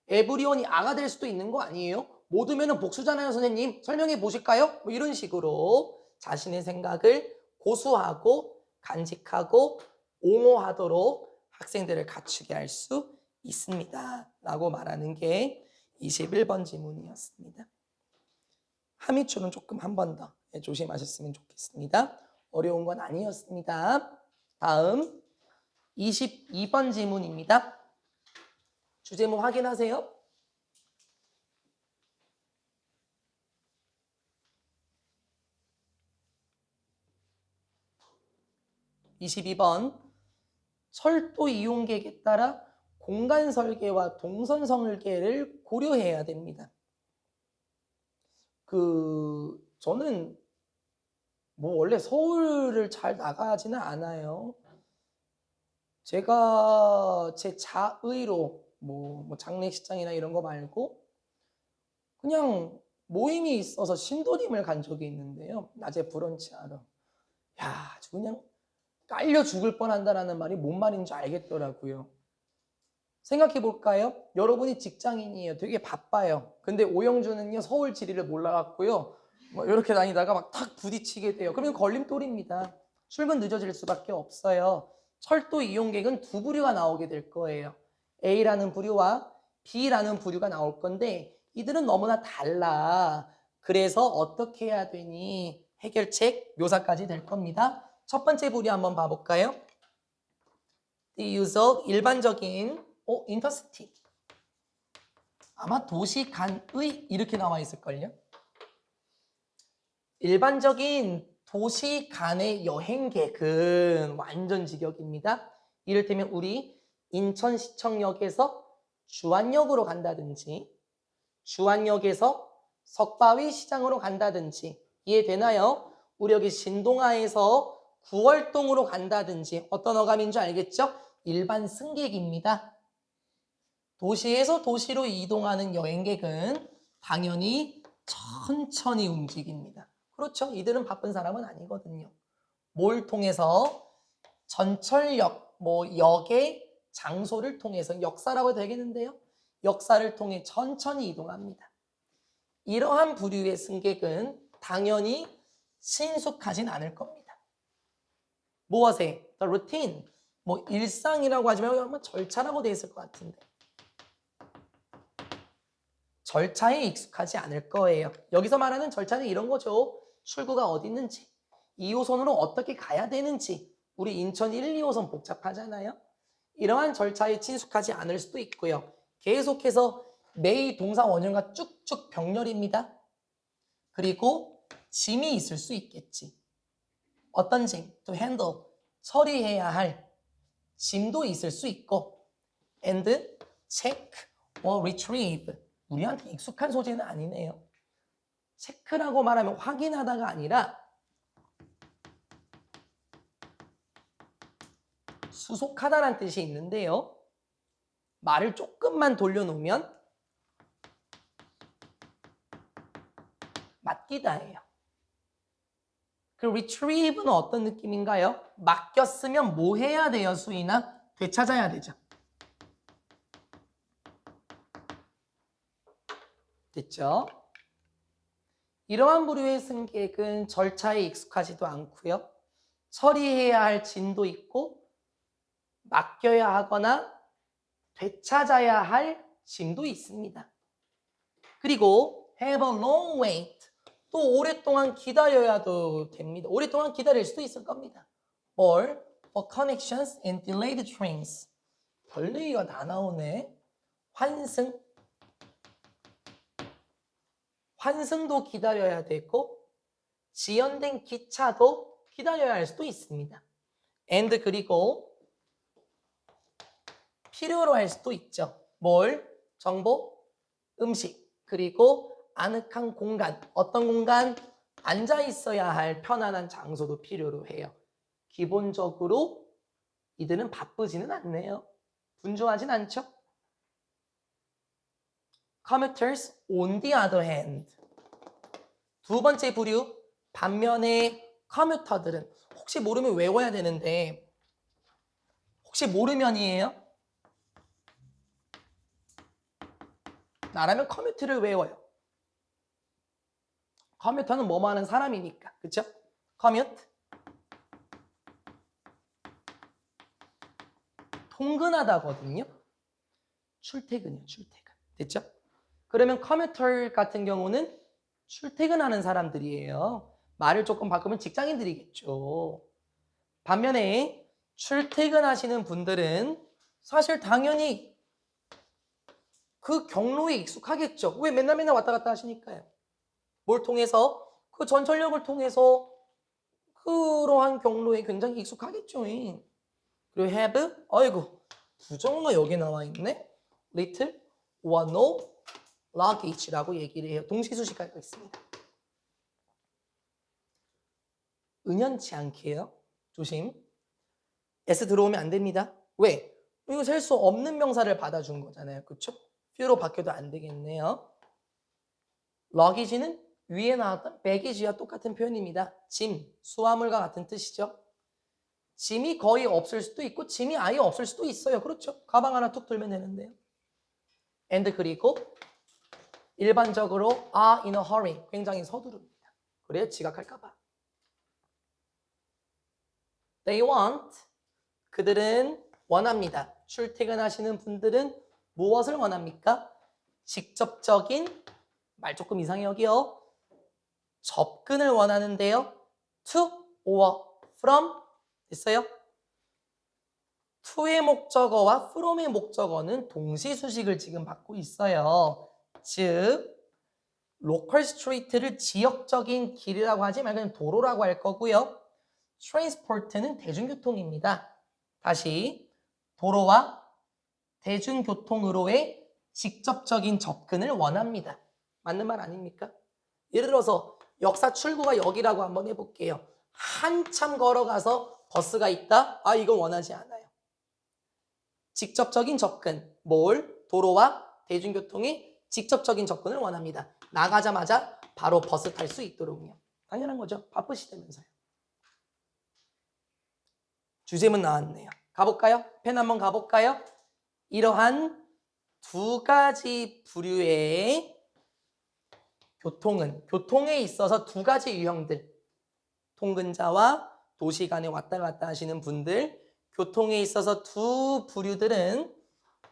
에브리원이 아가 될 수도 있는 거 아니에요? 모두면은 복수잖아요, 선생님. 설명해 보실까요? 뭐 이런 식으로 자신의 생각을 고수하고 간직하고 옹호하도록 학생들을 갖추게 할 수 있습니다. 라고 말하는 게 21번 지문이었습니다. 함의추는 조금 한 번 더 조심하셨으면 좋겠습니다. 어려운 건 아니었습니다. 다음 22번 지문입니다. 주제목 확인하세요. 22번 철도 이용객에 따라 공간 설계와 동선 설계를 고려해야 됩니다. 저는 뭐 원래 서울을 잘 나가지는 않아요. 제가 제 자의로 뭐 장례식장이나 이런 거 말고 그냥 모임이 있어서 신도림을 간 적이 있는데요. 낮에 브런치하러. 야, 아주 그냥 깔려 죽을 뻔한다라는 말이 뭔 말인지 알겠더라고요. 생각해 볼까요? 여러분이 직장인이에요. 되게 바빠요. 근데 오영준은요, 서울 지리를 몰라갖고요, 뭐 이렇게 다니다가 막 탁 부딪히게 돼요. 그러면 걸림돌입니다. 출근 늦어질 수밖에 없어요. 철도 이용객은 두 부류가 나오게 될 거예요. A라는 부류와 B라는 부류가 나올 건데 이들은 너무나 달라. 그래서 어떻게 해야 되니? 해결책 묘사까지 될 겁니다. 첫 번째 부류 한번 봐볼까요? The usual 일반적인 intercity. 아마 도시 간의 이렇게 나와 있을걸요. 일반적인 도시 간의 여행객은 완전 직역입니다. 이를테면 우리 인천시청역에서 주안역으로 간다든지 주안역에서 석바위 시장으로 간다든지 이해되나요? 우리 여기 신동아에서 구월동으로 간다든지 어떤 어감인 줄 알겠죠? 일반 승객입니다. 도시에서 도시로 이동하는 여행객은 당연히 천천히 움직입니다. 그렇죠. 이들은 바쁜 사람은 아니거든요. 뭘 통해서? 전철역, 역의 장소를 통해서 역사라고 해도 되겠는데요. 역사를 통해 천천히 이동합니다. 이러한 부류의 승객은 당연히 친숙하진 않을 겁니다. 무엇에? The routine. 일상이라고 하지만 아마 절차라고 되어 있을 것 같은데. 절차에 익숙하지 않을 거예요. 여기서 말하는 절차는 이런 거죠. 출구가 어디 있는지, 2호선으로 어떻게 가야 되는지. 우리 인천 1, 2호선 복잡하잖아요. 이러한 절차에 친숙하지 않을 수도 있고요. 계속해서 매일 동사 원형과 쭉쭉 병렬입니다. 그리고 짐이 있을 수 있겠지. 어떤 짐? To handle, 처리해야 할 짐도 있을 수 있고 and check or retrieve. 우리한테 익숙한 소재는 아니네요. 체크라고 말하면 확인하다가 아니라 수속하다라는 뜻이 있는데요. 말을 조금만 돌려놓으면 맡기다예요. 그 retrieve는 어떤 느낌인가요? 맡겼으면 뭐 해야 돼요, 수인아? 되찾아야 되죠. 됐죠? 이러한 부류의 승객은 절차에 익숙하지도 않고요. 처리해야 할 짐도 있고 맡겨야 하거나 되찾아야 할 짐도 있습니다. 그리고 have a long wait. 또 오랫동안 기다려야도 됩니다. 오랫동안 기다릴 수도 있을 겁니다. or for connections and delayed trains. 별 얘기가 다 나오네. 환승도 기다려야 되고 지연된 기차도 기다려야 할 수도 있습니다. and 그리고 필요로 할 수도 있죠. 뭘? 정보, 음식, 그리고 아늑한 공간. 어떤 공간? 앉아 있어야 할 편안한 장소도 필요로 해요. 기본적으로 이들은 바쁘지는 않네요. 분주하진 않죠. Commuters on the other hand. 두 번째 부류, 반면에 커뮤터들은 혹시 모르면 외워야 되는데 혹시 모르면이에요? 나라면 커뮤트를 외워요. 커뮤터는 뭐뭐 하는 사람이니까. 그쵸? 커뮤트. 통근하다거든요. 출퇴근이요. 출퇴근. 됐죠? 그러면 커뮤터 같은 경우는 출퇴근하는 사람들이에요. 말을 조금 바꾸면 직장인들이겠죠. 반면에 출퇴근하시는 분들은 사실 당연히 그 경로에 익숙하겠죠. 왜 맨날 왔다 갔다 하시니까요. 뭘 통해서? 그 전철역을 통해서 그러한 경로에 굉장히 익숙하겠죠. 그리고 have, 아이고 부정어가 여기 나와 있네. little or no luggage라고 얘기를 해요. 동시수식하고 있습니다. 은연치 않게요. 조심. s 들어오면 안 됩니다. 왜? 이거 셀 수 없는 명사를 받아준 거잖아요. 그쵸? few로 바뀌어도 안 되겠네요. luggage는 위에 나왔던 baggage와 똑같은 표현입니다. 짐, 수화물과 같은 뜻이죠. 짐이 거의 없을 수도 있고 짐이 아예 없을 수도 있어요. 그렇죠? 가방 하나 툭 들면 되는데요. and 그리고 일반적으로 are in a hurry. 굉장히 서두릅니다. 그래야 지각할까 봐. They want. 그들은 원합니다. 출퇴근하시는 분들은 무엇을 원합니까? 직접적인, 말 조금 이상해 여기요. 접근을 원하는데요. to or from 됐어요? to의 목적어와 from의 목적어는 동시수식을 지금 받고 있어요. 즉 로컬 스트리트를 지역적인 길이라고 하지 말고 그냥 도로라고 할 거고요. 트랜스포트는 대중교통입니다. 다시 도로와 대중교통으로의 직접적인 접근을 원합니다. 맞는 말 아닙니까? 예를 들어서 역사 출구가 여기라고 한번 해볼게요. 한참 걸어가서 버스가 있다? 아, 이건 원하지 않아요. 직접적인 접근, 도로와 대중교통의 직접적인 접근을 원합니다. 나가자마자 바로 버스 탈 수 있도록요. 당연한 거죠. 바쁘시다면서요. 주제문 나왔네요. 가볼까요? 펜 한번 가볼까요? 이러한 두 가지 부류의 교통에 있어서 두 가지 유형들, 통근자와 도시 간에 왔다 갔다 하시는 분들, 교통에 있어서 두 부류들은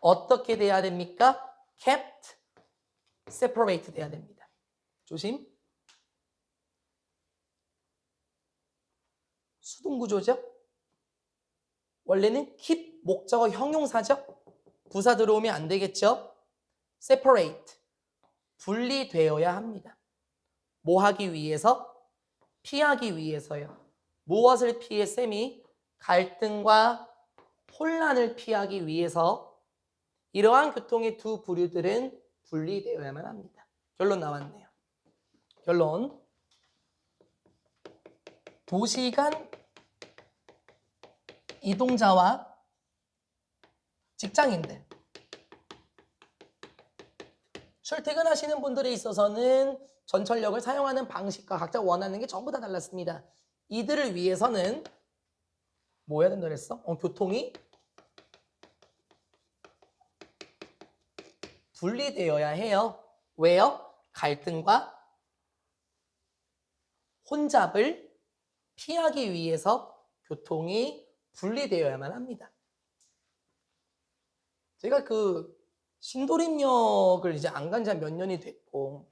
어떻게 돼야 됩니까? kept separate 돼야 됩니다. 조심. 수동구조죠. 원래는 keep 목적어 형용사죠. 부사 들어오면 안 되겠죠. separate 분리되어야 합니다. 뭐 하기 위해서? 피하기 위해서요. 무엇을 피해 쌤이? 갈등과 혼란을 피하기 위해서 이러한 교통의 두 부류들은 분리되어야만 합니다. 결론 나왔네요. 결론. 도시간 이동자와 직장인들, 출퇴근하시는 분들에 있어서는 전철역을 사용하는 방식과 각자 원하는 게 전부 다 달랐습니다. 이들을 위해서는 뭐 해야 된다 그랬어? 교통이 분리되어야 해요. 왜요? 갈등과 혼잡을 피하기 위해서 교통이 분리되어야만 합니다. 제가 신도림역을 이제 안 간 지 몇 년이 됐고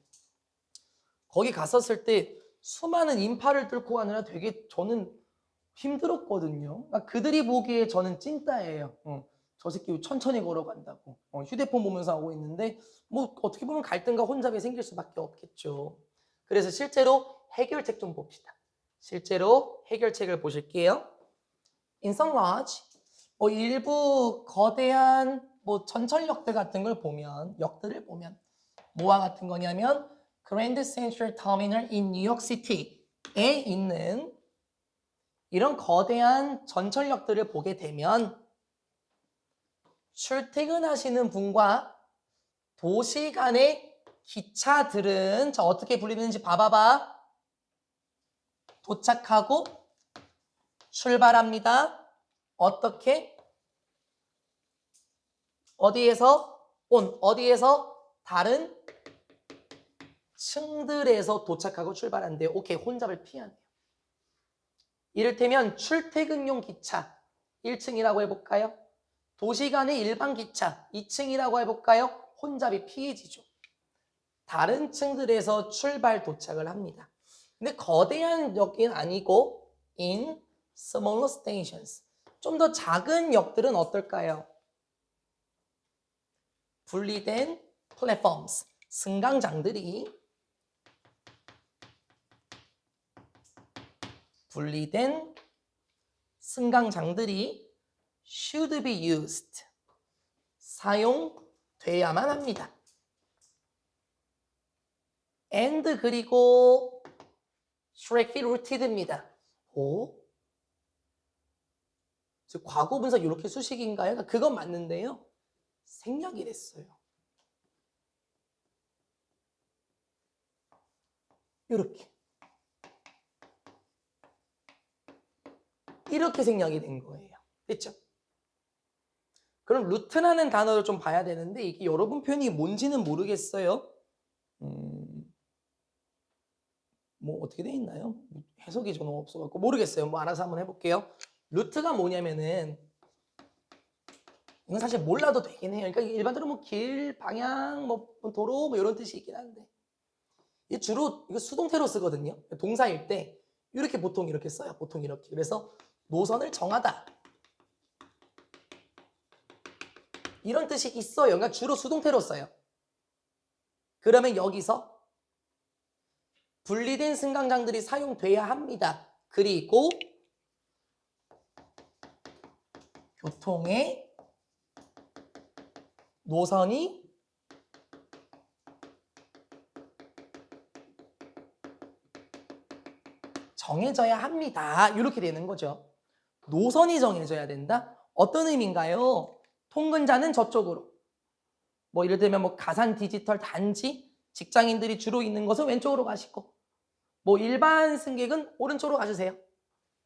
거기 갔었을 때 수많은 인파를 뚫고 가느라 되게 저는 힘들었거든요. 그러니까 그들이 보기에 저는 찐따예요. 저 새끼 천천히 걸어간다고. 휴대폰 보면서 하고 있는데 뭐 어떻게 보면 갈등과 혼잡이 생길 수밖에 없겠죠. 그래서 실제로 해결책 좀 봅시다. 실제로 해결책을 보실게요. In some large, 일부 거대한 전철역들 같은 걸 보면, 역들을 보면 뭐와 같은 거냐면 Grand Central Terminal in New York City에 있는 이런 거대한 전철역들을 보게 되면 출퇴근하시는 분과 도시 간의 기차들은 어떻게 분리되는지 봐봐봐. 도착하고 출발합니다. 어떻게? 어디에서? 어디에서? 다른 층들에서 도착하고 출발한대요. 오케이, 혼잡을 피하네요. 이를테면 출퇴근용 기차 1층이라고 해볼까요? 도시 간의 일반 기차 2층이라고 해볼까요? 혼잡이 피해지죠. 다른 층들에서 출발 도착을 합니다. 근데 거대한 역은 아니고 in smaller stations, 좀 더 작은 역들은 어떨까요? 분리된 platforms, 승강장들이 should be used, 사용돼야만 합니다. and 그리고 strictly rooted입니다. 과거 분사 이렇게 수식인가요? 그건 맞는데요. 생략이 됐어요. 이렇게. 이렇게 생략이 된 거예요. 됐죠? 그럼 루트라는 단어를 좀 봐야 되는데 이게 여러분 표현이 뭔지는 모르겠어요. 뭐 어떻게 돼 있나요? 해석이 저는 없어갖고 모르겠어요. 뭐 알아서 한번 해볼게요. 루트가 뭐냐면은 이건 사실 몰라도 되긴 해요. 그러니까 일반적으로 뭐 길, 방향, 뭐 도로 뭐 이런 뜻이 있긴 한데 이 주로 이거 수동태로 쓰거든요. 동사일 때 이렇게 보통 이렇게 써요. 보통 이렇게. 그래서 노선을 정하다 이런 뜻이 있어요. 그러니까 주로 수동태로 써요. 그러면 여기서 분리된 승강장들이 사용돼야 합니다. 그리고 교통의 노선이 정해져야 합니다. 이렇게 되는 거죠. 노선이 정해져야 된다? 어떤 의미인가요? 통근자는 저쪽으로. 뭐 예를 들면 뭐 가산 디지털 단지 직장인들이 주로 있는 것은 왼쪽으로 가시고 뭐 일반 승객은 오른쪽으로 가주세요.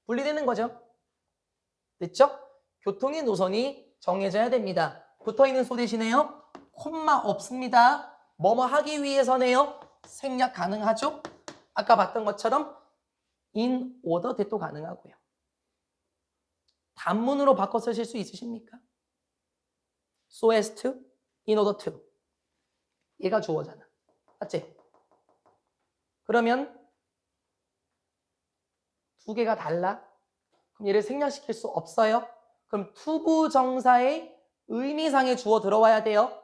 분리되는 거죠. 됐죠? 교통의 노선이 정해져야 됩니다. 붙어있는 소 대신에요. 콤마 없습니다. 뭐뭐 하기 위해서네요. 생략 가능하죠? 아까 봤던 것처럼 in order that도 가능하고요. 단문으로 바꿔 쓰실 수 있으십니까? so as to, in order to. 얘가 주어잖아. 맞지? 그러면 두 개가 달라? 그럼 얘를 생략시킬 수 없어요? 그럼 투부정사의 의미상의 주어 들어와야 돼요.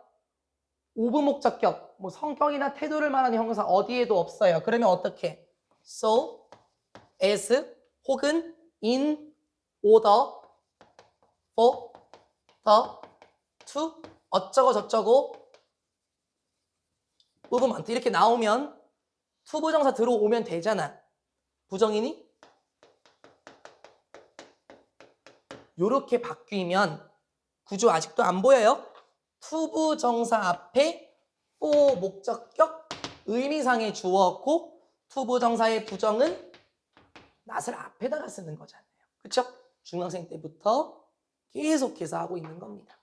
오부목적격, 뭐 성격이나 태도를 말하는 형용사 어디에도 없어요. 그러면 어떻게? So, as, 혹은 in order for the to 어쩌고 저쩌고 movement 이렇게 나오면 투부정사 들어오면 되잖아. 부정이니? 요렇게 바뀌면 구조 아직도 안 보여요? 투부정사 앞에 for 목적격 의미상의 주어고 투부정사의 부정은 not을 앞에다가 쓰는 거잖아요. 그쵸? 중학생 때부터 계속해서 하고 있는 겁니다.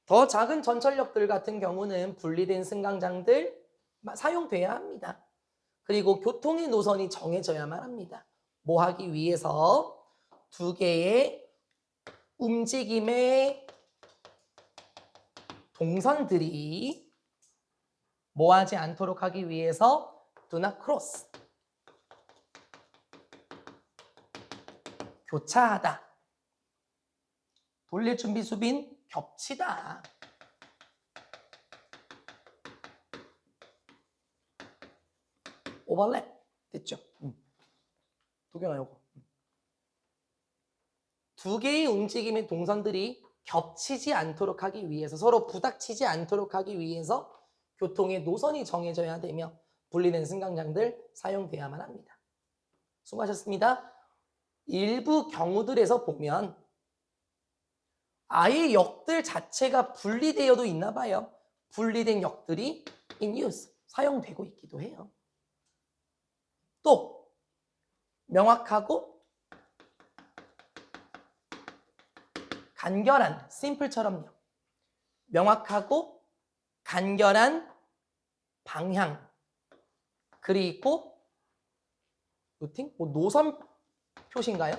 더 작은 전철역들 같은 경우는 분리된 승강장들 사용돼야 합니다. 그리고 교통의 노선이 정해져야만 합니다. 뭐 하기 위해서? 두 개의 움직임의 동선들이 뭐 하지 않도록 하기 위해서 do not cross. 교차하다. 돌릴 준비 수빈 겹치다. 오버랩 됐죠? 도경아 요거. 두 개의 움직임의 동선들이 겹치지 않도록 하기 위해서 서로 부닥치지 않도록 하기 위해서 교통의 노선이 정해져야 되며 분리된 승강장들 사용돼야만 합니다. 수고하셨습니다. 일부 경우들에서 보면 아예 역들 자체가 분리되어도 있나 봐요. 분리된 역들이 in use, 사용되고 있기도 해요. 또 명확하고 간결한, simple처럼요. 명확하고 간결한 방향, 그리고 루팅? 뭐 노선 표시인가요?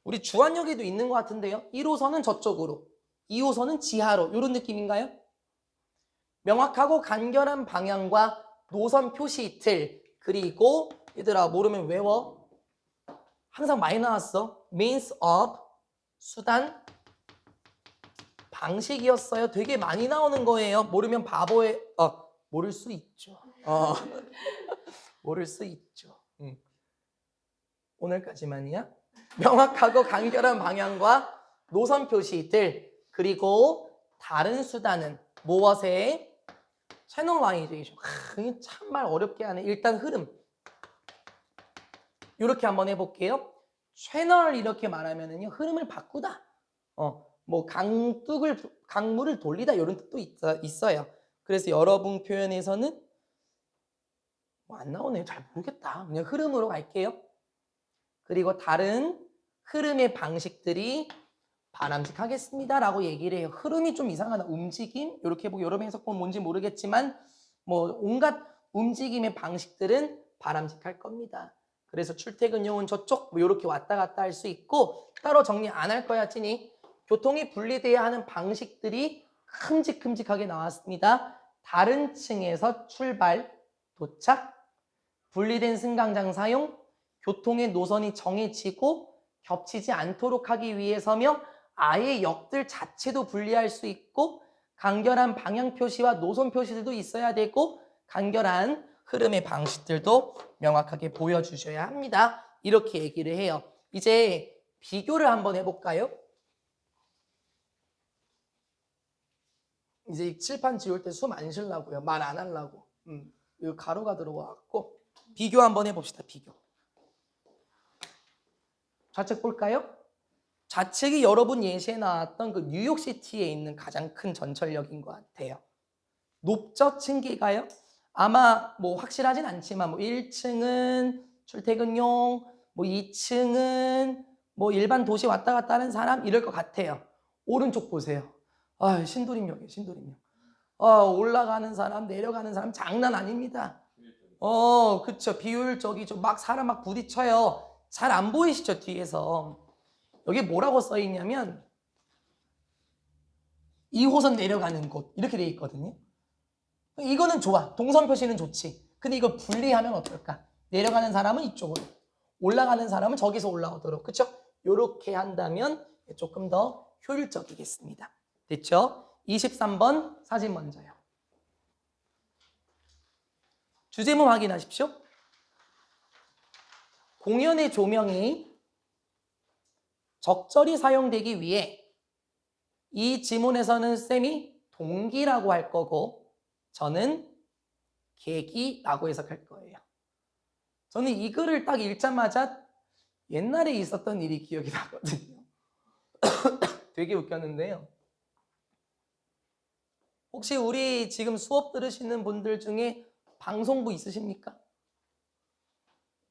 우리 주안역에도 있는 것 같은데요. 1호선은 저쪽으로, 2호선은 지하로 이런 느낌인가요? 명확하고 간결한 방향과 노선 표시 틀, 그리고 얘들아 모르면 외워. 항상 많이 나왔어. means of, 수단, 방식이었어요. 되게 많이 나오는 거예요. 모르면 바보의, 모를 수 있죠. 모를 수 있죠. 오늘까지만이야. 명확하고 간결한 방향과 노선 표시들, 그리고 다른 수단은 무엇에? 채널라이제이션. 참말 어렵게 하네. 일단 흐름. 이렇게 한번 해볼게요. 채널 이렇게 말하면은요, 흐름을 바꾸다. 뭐 강물을 돌리다 이런 뜻도 있어요. 그래서 여러분 표현에서는 뭐 안 나오네요. 잘 모르겠다. 그냥 흐름으로 갈게요. 그리고 다른 흐름의 방식들이 바람직하겠습니다 라고 얘기를 해요. 흐름이 좀 이상하다. 움직임? 이렇게 보고 여러 번 해석보면 뭔지 모르겠지만 뭐 온갖 움직임의 방식들은 바람직할 겁니다. 그래서 출퇴근용은 저쪽 뭐 이렇게 왔다 갔다 할 수 있고 따로 정리 안 할 거야 찐이. 교통이 분리돼야 하는 방식들이 큼직큼직하게 나왔습니다. 다른 층에서 출발, 도착, 분리된 승강장 사용, 교통의 노선이 정해지고 겹치지 않도록 하기 위해서며 아예 역들 자체도 분리할 수 있고 간결한 방향 표시와 노선 표시들도 있어야 되고 간결한 흐름의 방식들도 명확하게 보여주셔야 합니다. 이렇게 얘기를 해요. 이제 비교를 한번 해볼까요? 이제 칠판 지울 때 숨 안 쉬려고요. 말 안 하려고. 이거 가로가 들어와갖고 비교 한번 해봅시다. 비교. 좌측 볼까요? 좌측이 여러분 예시에 나왔던 그 뉴욕시티에 있는 가장 큰 전철역인 것 같아요. 높죠? 층기가요? 아마 뭐 확실하진 않지만 뭐 1층은 출퇴근용, 뭐 2층은 뭐 일반 도시 왔다 갔다 하는 사람 이럴 것 같아요. 오른쪽 보세요. 아, 신도림역이에요. 신도림역. 올라가는 사람, 내려가는 사람 장난 아닙니다. 그쵸. 비효율적이죠. 막 사람 막 부딪혀요. 잘 안 보이시죠? 뒤에서. 여기 뭐라고 써 있냐면 2호선 내려가는 곳 이렇게 돼 있거든요. 이거는 좋아. 동선 표시는 좋지. 근데 이걸 분리하면 어떨까? 내려가는 사람은 이쪽으로, 올라가는 사람은 저기서 올라오도록. 그쵸? 이렇게 한다면 조금 더 효율적이겠습니다. 됐죠? 23번 사진 먼저요. 주제문 확인하십시오. 공연의 조명이 적절히 사용되기 위해 이 지문에서는 쌤이 동기라고 할 거고 저는 계기라고 해석할 거예요. 저는 이 글을 딱 읽자마자 옛날에 있었던 일이 기억이 나거든요. 되게 웃겼는데요. 혹시 우리 지금 수업 들으시는 분들 중에 방송부 있으십니까?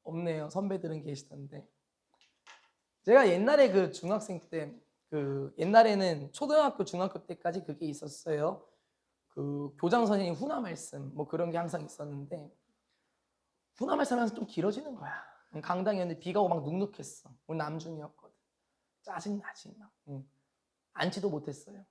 없네요. 선배들은 계시던데. 제가 옛날에 그 중학생 때, 옛날에는 초등학교, 중학교 때까지 그게 있었어요. 그 교장 선생님 훈화 말씀, 뭐 그런 게 항상 있었는데, 훈화 말씀 하면서 좀 길어지는 거야. 강당이었는데 비가 오고 막 눅눅했어. 우리 남중이었거든. 짜증나지, 막. 앉지도 못했어요.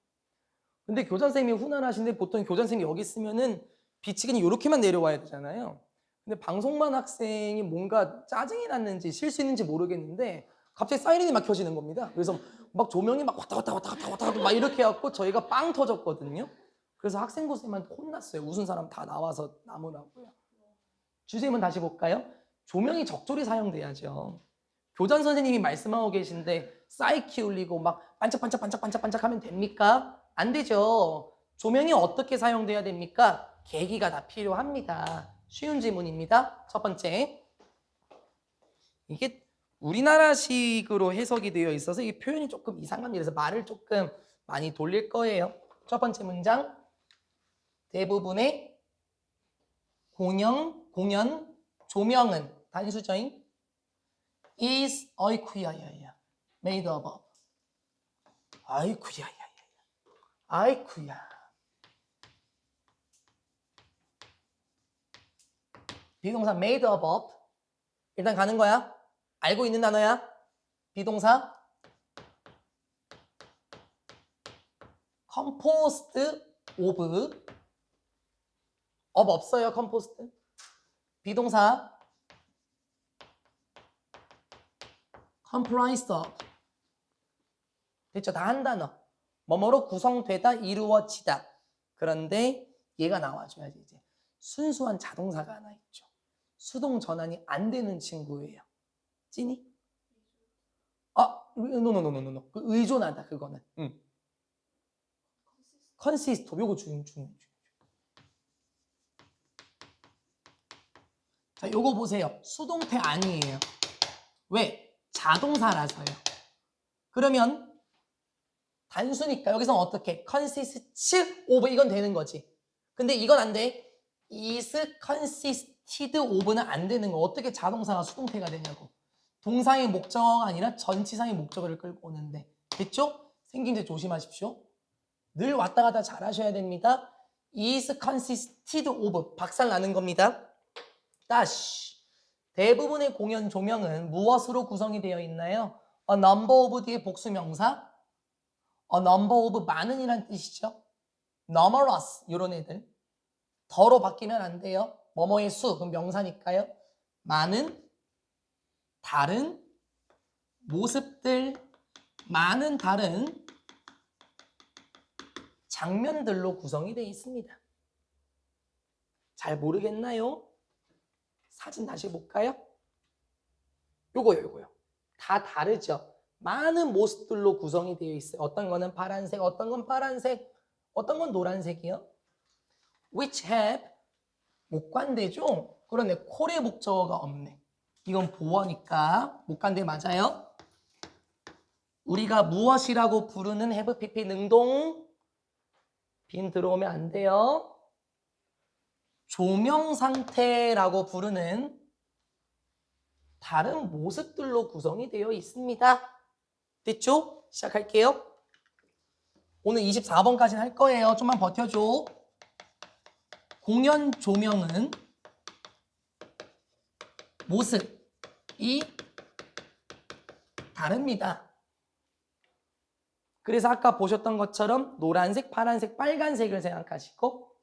근데 교장 선생님이 훈화를 하시는데 보통 교장 선생님이 여기 있으면은 빛이 그냥 이렇게만 내려와야 되잖아요. 근데 방송반 학생이 뭔가 짜증이 났는지 실수했는지 모르겠는데 갑자기 사이렌이 막 켜지는 겁니다. 그래서 막 조명이 막 왔다 갔다 막 이렇게 해갖고 저희가 빵 터졌거든요. 그래서 학생 선생님한테 혼났어요. 웃은 사람 다 나와서 남으라고요. 주제문 다시 볼까요? 조명이 적절히 사용돼야죠. 교장 선생님이 말씀하고 계신데 사이키 울리고 막 반짝반짝 하면 됩니까? 안 되죠. 조명이 어떻게 사용돼야 됩니까? 계기가 다 필요합니다. 쉬운 질문입니다. 첫 번째. 이게 우리나라식으로 해석이 되어 있어서 이 표현이 조금 이상합니다. 그래서 말을 조금 많이 돌릴 거예요. 첫 번째 문장. 대부분의 공연, 조명은 단수저인 is 어이쿠야야야 made up of. 아이쿠야야야. 아이쿠야. 비동사 made up of. 일단 가는 거야. 알고 있는 단어야. 비동사 composed of. of 없어요. composed. 비동사 comprised of. 됐죠? 다 한 단어. 뭐뭐로 구성되다, 이루어지다. 그런데 얘가 나와줘야지. 이제 순수한 자동사가 하나 있죠. 수동 전환이 안 되는 친구예요. 찐이? 노. 그 의존하다 그거는. consist. 요거 중요. 자, 요거 보세요. 수동태 아니에요. 왜? 자동사라서요. 그러면 단수니까 여기서는 어떻게? consists of 이건 되는 거지. 근데 이건 안 돼. is consist consisted of는 안 되는 거. 어떻게 자동사가 수동태가 되냐고. 동사의 목적어가 아니라 전치사의 목적어를 끌고 오는데. 됐죠? 생김새 조심하십시오. 늘 왔다 갔다 잘 하셔야 됩니다. is consisted of 박살 나는 겁니다. 다시 대부분의 공연 조명은 무엇으로 구성이 되어 있나요? A number of 뒤에 복수명사 A number of 많은 이란 뜻이죠. numerous 이런 애들 더로 바뀌면 안 돼요. 뭐뭐의 수 그럼 명사니까요. 많은 다른 모습들 많은 다른 장면들로 구성이 되어 있습니다. 잘 모르겠나요? 사진 다시 볼까요? 요거요. 다 다르죠? 많은 모습들로 구성이 되어 있어요. 어떤 거는 파란색, 어떤 건 파란색, 어떤 건 노란색이요. Which have 목관대죠? 그러네. 콜의 목적어가 없네. 이건 보어니까 목관대 맞아요? 우리가 무엇이라고 부르는 have pp 능동 빈 들어오면 안 돼요. 조명 상태라고 부르는 다른 모습들로 구성이 되어 있습니다. 됐죠? 시작할게요. 오늘 24번까지는 할 거예요. 좀만 버텨줘. 공연 조명은 모습이 다릅니다. 그래서 아까 보셨던 것처럼 노란색, 파란색, 빨간색을 생각하시고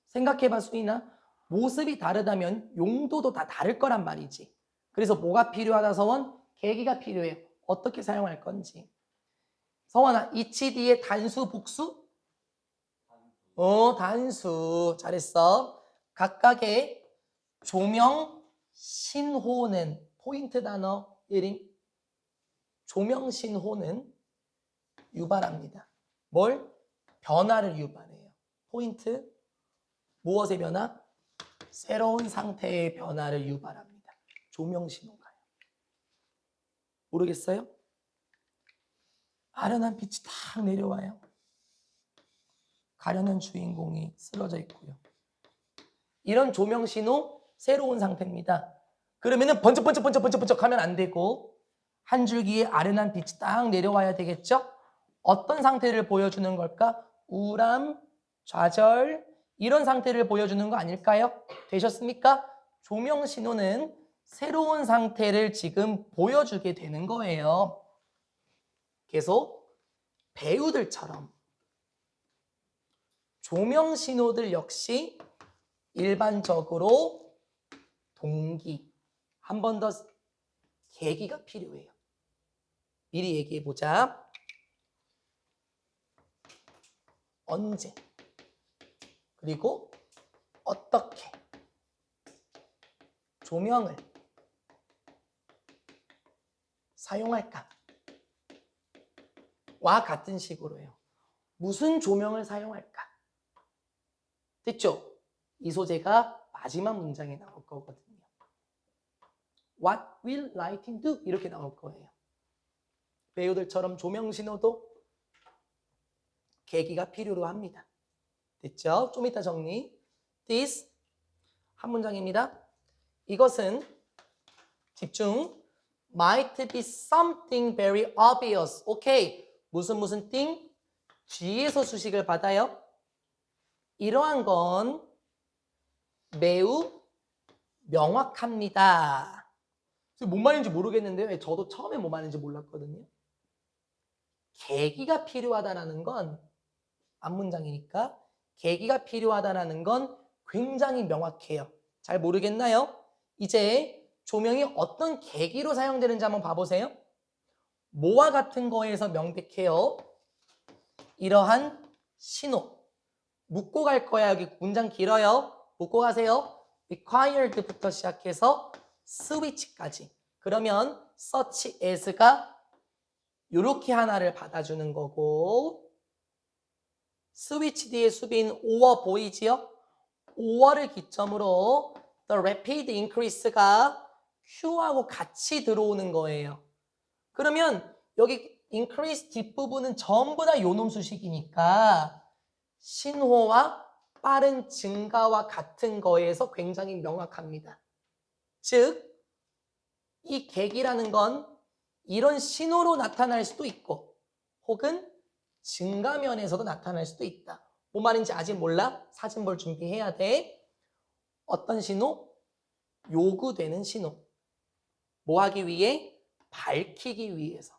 생각해봐 수인아. 모습이 다르다면 용도도 다 다를 거란 말이지. 그래서 뭐가 필요하다 서원? 계기가 필요해요. 어떻게 사용할 건지. 서원아, 이치 뒤에 단수, 복수? 단수. 잘했어. 각각의 조명 신호는 포인트 단어 1인 조명 신호는 유발합니다. 뭘? 변화를 유발해요. 포인트 무엇의 변화? 새로운 상태의 변화를 유발합니다. 조명 신호가요. 모르겠어요? 아련한 빛이 탁 내려와요. 가려는 주인공이 쓰러져 있고요. 이런 조명 신호 새로운 상태입니다. 그러면은 번쩍번쩍 하면 안 되고 한 줄기에 아련한 빛이 딱 내려와야 되겠죠? 어떤 상태를 보여주는 걸까? 우람, 좌절 이런 상태를 보여주는 거 아닐까요? 되셨습니까? 조명 신호는 새로운 상태를 지금 보여주게 되는 거예요. 계속 배우들처럼 조명 신호들 역시 일반적으로 동기, 한 번 더 계기가 필요해요. 미리 얘기해 보자. 언제, 그리고 어떻게 조명을 사용할까? 와 같은 식으로요. 무슨 조명을 사용할까? 됐죠? 이 소재가 마지막 문장에 나올 거거든요. What will lighting do? 이렇게 나올 거예요. 배우들처럼 조명 신호도 계기가 필요로 합니다. 됐죠? 좀 이따 정리. This 한 문장입니다. 이것은 집중. Might be something very obvious. 오케이. 무슨 thing? 뒤에서 수식을 받아요. 이러한 건 매우 명확합니다. 뭔 말인지 모르겠는데요. 저도 처음에 뭔 말인지 몰랐거든요. 계기가 필요하다는 건 앞문장이니까 계기가 필요하다는 건 굉장히 명확해요. 잘 모르겠나요? 이제 조명이 어떤 계기로 사용되는지 한번 봐보세요. 뭐와 같은 거에서 명백해요. 이러한 신호. 묻고 갈 거야. 여기 문장 길어요. 묻고 가세요. required부터 시작해서 switch까지. 그러면 such as가 이렇게 하나를 받아주는 거고 switch 뒤에 수빈 or 보이지요? or를 기점으로 the rapid increase가 Q하고 같이 들어오는 거예요. 그러면 여기 increase 뒷부분은 전부 다 요놈 수식이니까 신호와 빠른 증가와 같은 거에서 굉장히 명확합니다. 즉, 이 계기라는 건 이런 신호로 나타날 수도 있고 혹은 증가면에서도 나타날 수도 있다. 뭔 말인지 아직 몰라? 사진 볼 준비해야 돼. 어떤 신호? 요구되는 신호. 뭐 하기 위해? 밝히기 위해서.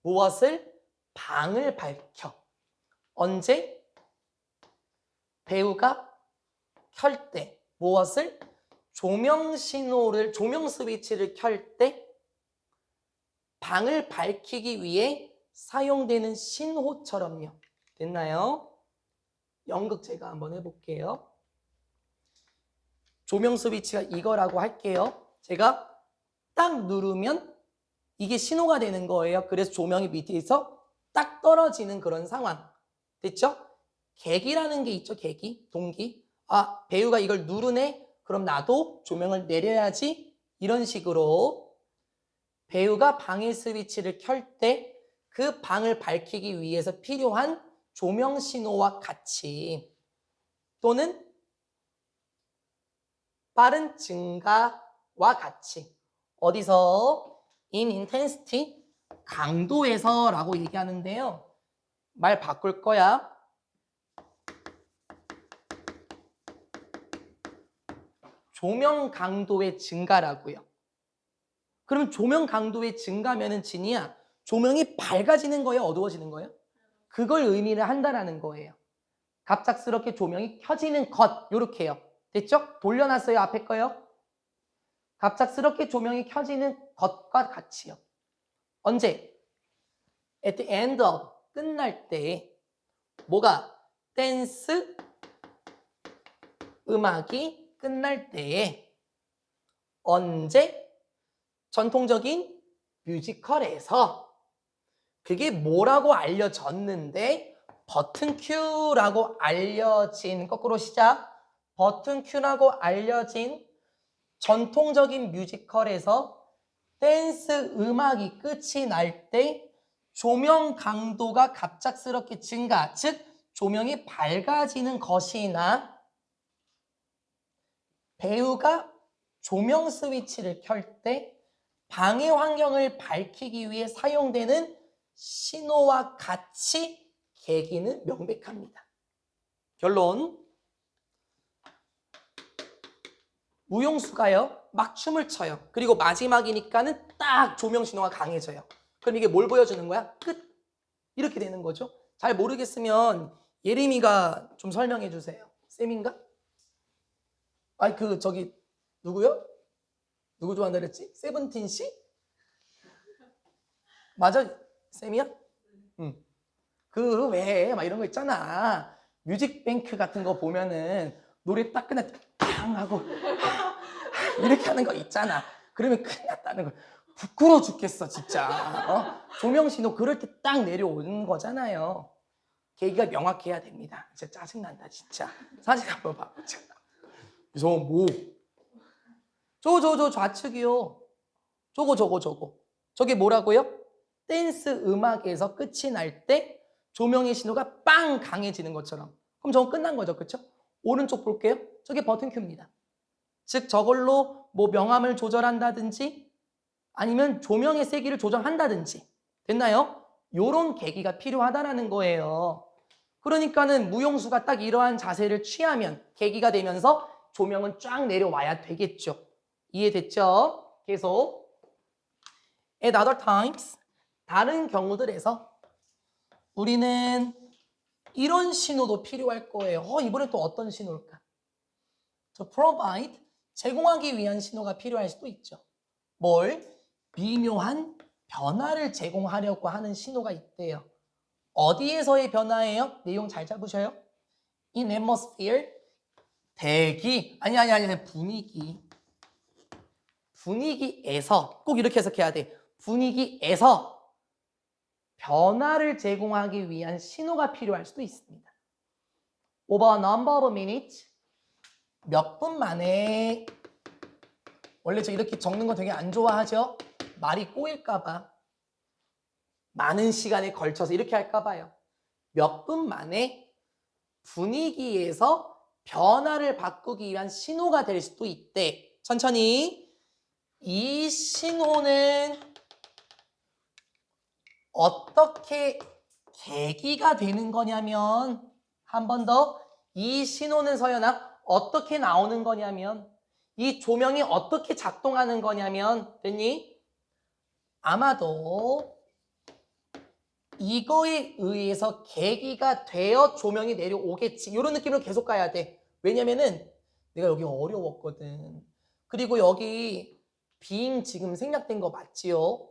무엇을? 방을 밝혀. 언제? 배우가 켤 때. 무엇을? 조명 신호를, 조명 스위치를 켤 때 방을 밝히기 위해 사용되는 신호처럼요. 됐나요? 연극 제가 한번 해볼게요. 조명 스위치가 이거라고 할게요. 제가 딱 누르면 이게 신호가 되는 거예요. 그래서 조명이 밑에서 딱 떨어지는 그런 상황. 됐죠? 계기라는 게 있죠. 계기, 동기. 아, 배우가 이걸 누르네? 그럼 나도 조명을 내려야지. 이런 식으로 배우가 방해 스위치를 켤 때 그 방을 밝히기 위해서 필요한 조명 신호와 같이 또는 빠른 증가와 같이 어디서? in intensity, 강도에서 라고 얘기하는데요. 말 바꿀 거야. 조명 강도의 증가라고요. 그럼 조명 강도의 증가면은 진이야. 조명이 밝아지는 거예요? 어두워지는 거예요? 그걸 의미를 한다라는 거예요. 갑작스럽게 조명이 켜지는 것, 요렇게요. 됐죠? 돌려놨어요, 앞에 거요. 갑작스럽게 조명이 켜지는 것과 같이요. 언제? At the end of, 끝날 때. 뭐가? 댄스, 음악이 끝날 때에. 언제? 전통적인 뮤지컬에서. 그게 뭐라고 알려졌는데 버튼 큐라고 알려진, 거꾸로 시작. 버튼 큐라고 알려진 전통적인 뮤지컬에서 댄스 음악이 끝이 날 때 조명 강도가 갑작스럽게 증가, 즉 조명이 밝아지는 것이나 배우가 조명 스위치를 켤 때 방해 환경을 밝히기 위해 사용되는 신호와 같이 계기는 명백합니다. 결론. 무용수가요 막 춤을 춰요. 그리고 마지막이니까는 딱 조명 신호가 강해져요. 그럼 이게 뭘 보여주는 거야? 끝. 이렇게 되는 거죠. 잘 모르겠으면 예림이가 좀 설명해 주세요. 쌤인가? 아니 저기 누구요? 누구 좋아한다 그랬지? 세븐틴 씨? 맞아? 쌤이야? 응. 그 왜 막 이런 거 있잖아. 뮤직뱅크 같은 거 보면은 노래 딱 끝날 때땅 하고 이렇게 하는 거 있잖아. 그러면 큰일 났다는 걸. 부끄러워 죽겠어 진짜. 조명 신호 그럴 때 딱 내려오는 거잖아요. 계기가 명확해야 됩니다. 진짜 짜증난다 진짜. 사진 한번 봐보자. 저거 뭐? 저 좌측이요. 저거. 저게 뭐라고요? 댄스 음악에서 끝이 날 때 조명의 신호가 빵 강해지는 것처럼. 그럼 저거 끝난 거죠, 그렇죠? 오른쪽 볼게요. 저게 버튼 큐입니다. 즉 저걸로 뭐 명암을 조절한다든지 아니면 조명의 세기를 조정한다든지 됐나요? 요런 계기가 필요하다라는 거예요. 그러니까는 무용수가 딱 이러한 자세를 취하면 계기가 되면서 조명은 쫙 내려와야 되겠죠. 이해됐죠? 계속. At other times, 다른 경우들에서 우리는 이런 신호도 필요할 거예요. 이번엔 또 어떤 신호일까? To provide, 제공하기 위한 신호가 필요할 수도 있죠. 뭘? 미묘한 변화를 제공하려고 하는 신호가 있대요. 어디에서의 변화예요? 내용 잘 잡으셔요. In atmosphere, 대기, 아니 분위기에서, 꼭 이렇게 해석해야 돼. 분위기에서 변화를 제공하기 위한 신호가 필요할 수도 있습니다. Over a number of minutes, 몇 분 만에. 원래 저 이렇게 적는 거 되게 안 좋아하죠? 말이 꼬일까봐. 많은 시간에 걸쳐서 이렇게 할까봐요. 몇 분 만에 분위기에서 변화를 바꾸기 위한 신호가 될 수도 있대. 천천히. 이 신호는 어떻게 계기가 되는 거냐면, 한 번 더, 이 신호는 서연아 어떻게 나오는 거냐면, 이 조명이 어떻게 작동하는 거냐면, 됐니? 아마도 이거에 의해서 계기가 되어 조명이 내려오겠지. 이런 느낌으로 계속 가야 돼. 왜냐면은 내가 여기 어려웠거든. 그리고 여기 빙 지금 생략된 거 맞지요?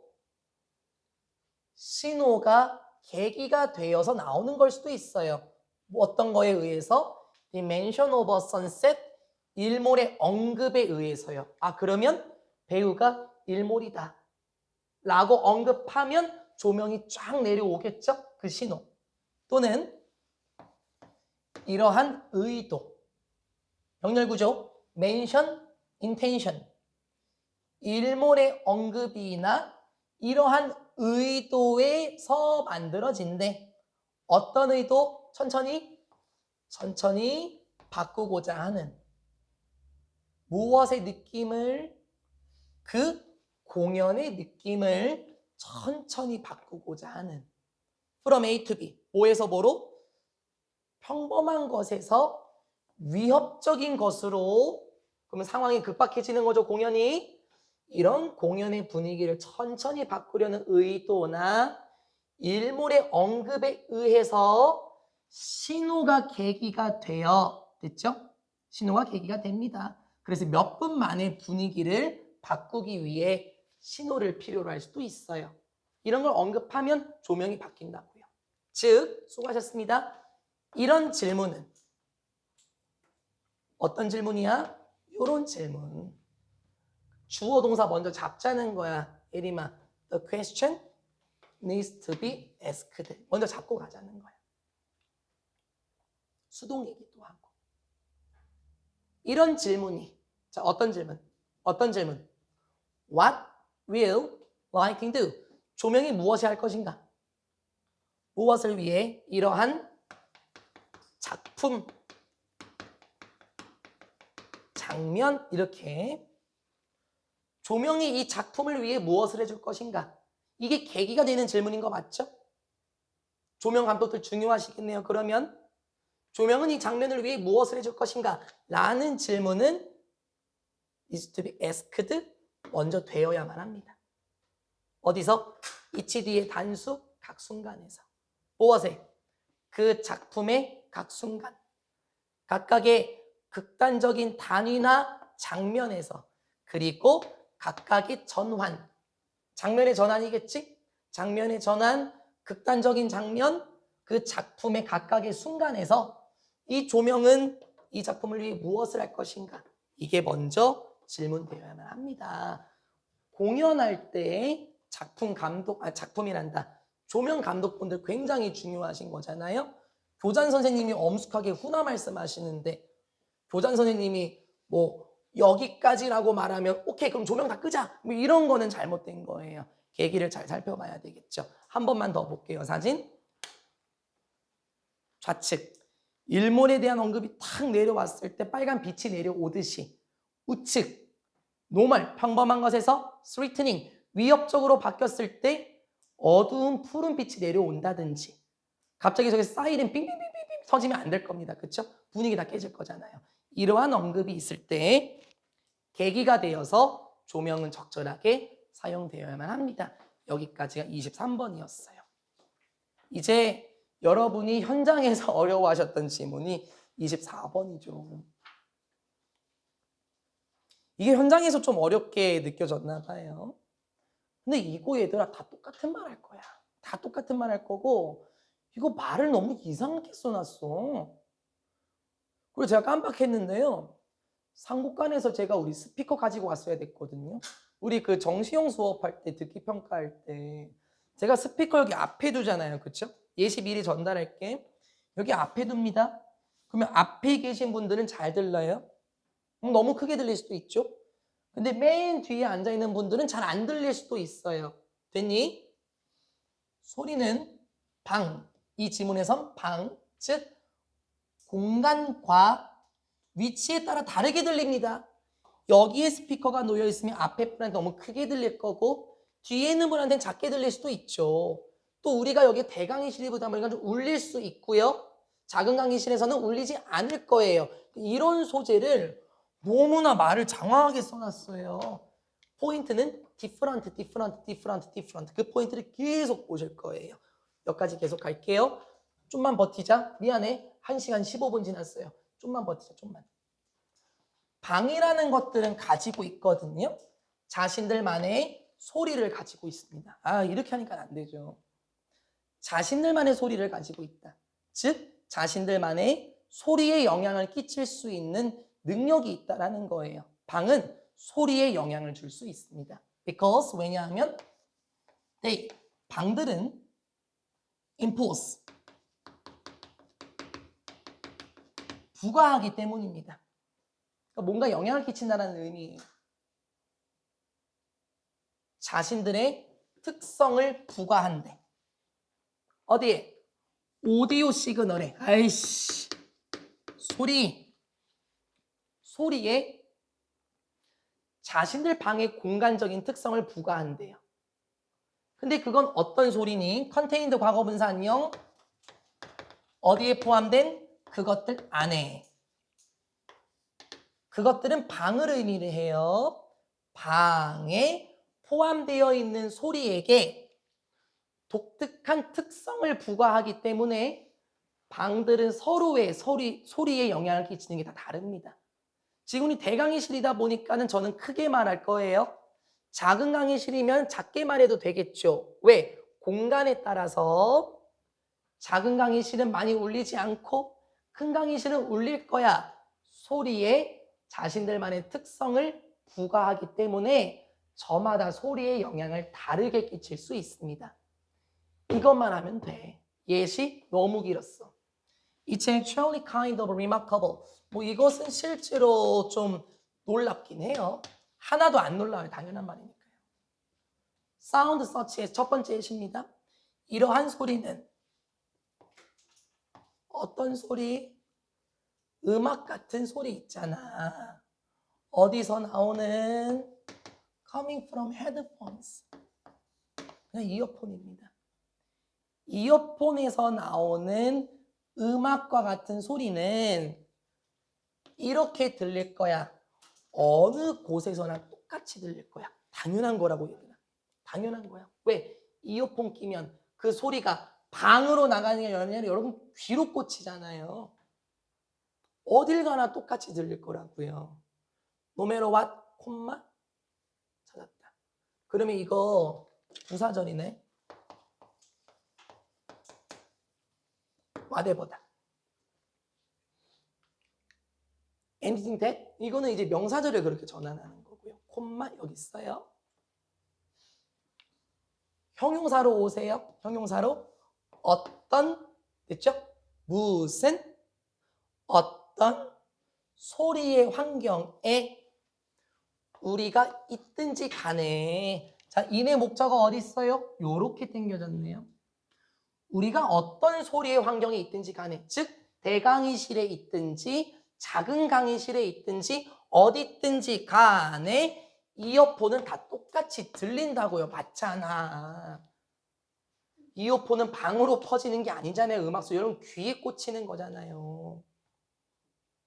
신호가 계기가 되어서 나오는 걸 수도 있어요. 뭐 어떤 거에 의해서? The mention of a sunset, 일몰의 언급에 의해서요. 아, 그러면 배우가 일몰이다 라고 언급하면 조명이 쫙 내려오겠죠? 그 신호. 또는 이러한 의도. 병렬구조, mention, intention. 일몰의 언급이나 이러한 의도에서 만들어진대. 어떤 의도? 천천히 바꾸고자 하는 무엇의 느낌을, 그 공연의 느낌을 천천히 바꾸고자 하는. From A to B. 뭐에서 뭐로? 평범한 것에서 위협적인 것으로. 그러면 상황이 급박해지는 거죠, 공연이. 이런 공연의 분위기를 천천히 바꾸려는 의도나 일몰의 언급에 의해서 신호가 계기가 되어, 됐죠? 신호가 계기가 됩니다. 그래서 몇 분 만에 분위기를 바꾸기 위해 신호를 필요로 할 수도 있어요. 이런 걸 언급하면 조명이 바뀐다고요. 즉, 수고하셨습니다. 이런 질문은 어떤 질문이야? 이런 질문. 주어 동사 먼저 잡자는 거야. 예림아, the question needs to be asked. 먼저 잡고 가자는 거야. 수동이기도 하고. 이런 질문이, 자, 어떤 질문? What will lighting do? 조명이 무엇이 할 것인가? 무엇을 위해? 이러한 작품, 장면, 이렇게 조명이 이 작품을 위해 무엇을 해줄 것인가? 이게 계기가 되는 질문인 거 맞죠? 조명 감독들 중요하시겠네요. 그러면 조명은 이 장면을 위해 무엇을 해줄 것인가? 라는 질문은 is to be asked 먼저 되어야만 합니다. 어디서? each 뒤의 단수 각 순간에서. 무엇에? 그 작품의 각 순간. 각각의 극단적인 단위나 장면에서. 그리고 각각의 전환. 장면의 전환이겠지? 장면의 전환, 극단적인 장면, 그 작품의 각각의 순간에서 이 조명은 이 작품을 위해 무엇을 할 것인가? 이게 먼저 질문되어야만 합니다. 공연할 때 작품이란다. 조명 감독분들 굉장히 중요하신 거잖아요. 교장 선생님이 엄숙하게 훈화 말씀하시는데 교장 선생님이 뭐 여기까지라고 말하면 오케이 그럼 조명 다 끄자 뭐 이런 거는 잘못된 거예요. 계기를 잘 살펴봐야 되겠죠. 한 번만 더 볼게요. 사진 좌측 일몰에 대한 언급이 탁 내려왔을 때 빨간 빛이 내려오듯이 우측 노멀 평범한 것에서 스리트닝 위협적으로 바뀌었을 때 어두운 푸른 빛이 내려온다든지 갑자기 저기 사이렌 빙빙빙빙 터지면 안 될 겁니다. 그렇죠? 분위기 다 깨질 거잖아요. 이러한 언급이 있을 때 계기가 되어서 조명은 적절하게 사용되어야만 합니다. 여기까지가 23번이었어요. 이제 여러분이 현장에서 어려워하셨던 지문이 24번이죠. 이게 현장에서 좀 어렵게 느껴졌나 봐요. 근데 이거 얘들아 다 똑같은 말 할 거야. 다 똑같은 말 할 거고 이거 말을 너무 이상하게 써놨어. 그리고 제가 깜빡했는데요. 상국관에서 제가 우리 스피커 가지고 왔어야 됐거든요. 우리 그 정시용 수업할 때 듣기 평가할 때 제가 스피커 여기 앞에 두잖아요. 그쵸? 예시 미리 전달할게. 여기 앞에 둡니다. 그러면 앞에 계신 분들은 잘 들려요? 너무 크게 들릴 수도 있죠? 근데 맨 뒤에 앉아있는 분들은 잘 안 들릴 수도 있어요. 됐니? 소리는 방, 이 지문에선 방, 즉 공간과 위치에 따라 다르게 들립니다. 여기에 스피커가 놓여 있으면 앞에 분한테 너무 크게 들릴 거고 뒤에 있는 분한테는 작게 들릴 수도 있죠. 또 우리가 여기 대강의실이 보다 보니까 좀 울릴 수 있고요. 작은 강의실에서는 울리지 않을 거예요. 이런 소재를 너무나 말을 장황하게 써놨어요. 포인트는 different, different, different, different. 그 포인트를 계속 보실 거예요. 여기까지 계속 갈게요. 좀만 버티자. 미안해. 1시간 15분 지났어요. 좀만 버티자. 좀만. 방이라는 것들은 가지고 있거든요. 자신들만의 소리를 가지고 있습니다. 아, 이렇게 하니까 안 되죠. 자신들만의 소리를 가지고 있다. 즉, 자신들만의 소리에 영향을 끼칠 수 있는 능력이 있다라는 거예요. 방은 소리에 영향을 줄 수 있습니다. Because 왜냐하면 방들은 impose 부과하기 때문입니다. 그러니까 뭔가 영향을 끼친다는 의미예요. 자신들의 특성을 부과한대. 어디에? 오디오 시그널에. 아이씨. 소리에 자신들 방의 공간적인 특성을 부과한대요. 근데 그건 어떤 소리니? 컨테인드 과거분사 안녕. 어디에 포함된? 그것들 안에. 그것들은 방을 의미를 해요. 방에 포함되어 있는 소리에게 독특한 특성을 부과하기 때문에 방들은 서로의 소리에 영향을 끼치는 게 다 다릅니다. 지금 이 대강의실이다 보니까는 저는 크게 말할 거예요. 작은 강의실이면 작게 말해도 되겠죠. 왜? 공간에 따라서 작은 강의실은 많이 울리지 않고 큰 강의실은 울릴 거야. 소리에 자신들만의 특성을 부과하기 때문에 저마다 소리의 영향을 다르게 끼칠 수 있습니다. 이것만 하면 돼. 예시 너무 길었어. It's actually kind of remarkable. 뭐 이것은 실제로 좀 놀랍긴 해요. 하나도 안 놀라워요. 당연한 말이니까요. Sound such의 첫 번째 예시입니다. 이러한 소리는 어떤 소리? 음악 같은 소리 있잖아. 어디서 나오는? Coming from headphones. 그냥 이어폰입니다. 이어폰에서 나오는 음악과 같은 소리는 이렇게 들릴 거야. 어느 곳에서나 똑같이 들릴 거야. 당연한 거라고 얘들아. 당연한 거야. 왜? 이어폰 끼면 그 소리가 방으로 나가는 게 아니라 여러분 귀로 꽂히잖아요. 어딜 가나 똑같이 들릴 거라고요. No matter what, 콤마 찾았다. 그러면 이거 부사절이네. whatever다. anything that 이거는 이제 명사절을 그렇게 전환하는 거고요. 콤마 여기 있어요. 형용사로 오세요. 형용사로 어떤 됐죠? 무슨 어떤 소리의 환경에 우리가 있든지 간에 자, 인의 목적어 어디 있어요? 요렇게 당겨졌네요. 우리가 어떤 소리의 환경에 있든지 간에 즉 대강의실에 있든지 작은 강의실에 있든지 어디 있든지 간에 이어폰은 다 똑같이 들린다고요. 맞잖아. 이어폰은 방으로 퍼지는 게 아니잖아요. 음악소 여러분 귀에 꽂히는 거잖아요.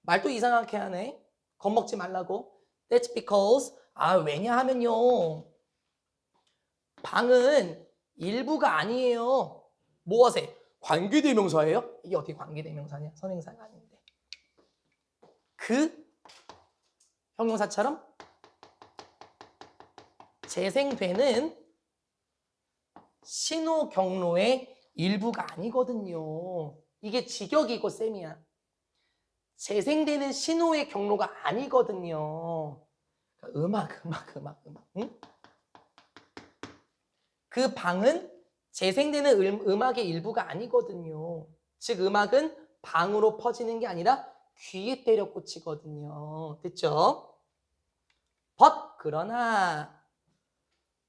말도 이상하게 하네. 겁먹지 말라고. That's because 왜냐하면요. 방은 일부가 아니에요. 무엇에? 관계대명사예요? 이게 어떻게 관계대명사냐? 선행사가 아닌데. 그 형용사처럼 재생되는 신호 경로의 일부가 아니거든요. 이게 직역이고 셈이야. 재생되는 신호의 경로가 아니거든요. 음악. 응? 그 방은 재생되는 음악의 일부가 아니거든요. 즉 음악은 방으로 퍼지는 게 아니라 귀에 때려 꽂히거든요. 됐죠? But 그러나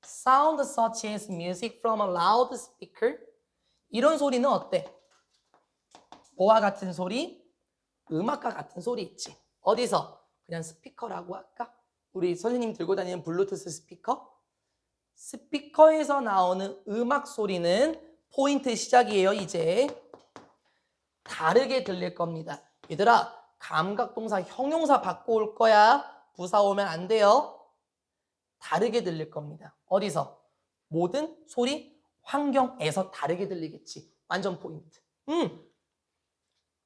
sound such as music from a loudspeaker 이런 소리는 어때? 뭐와 같은 소리? 음악과 같은 소리 있지. 어디서? 그냥 스피커라고 할까? 우리 선생님 들고 다니는 블루투스 스피커? 스피커에서 나오는 음악 소리는 포인트 시작이에요. 이제 다르게 들릴 겁니다. 얘들아, 감각동사 형용사 바꿔 올 거야. 부사 오면 안 돼요. 다르게 들릴 겁니다. 어디서? 모든 소리 환경에서 다르게 들리겠지. 완전 포인트.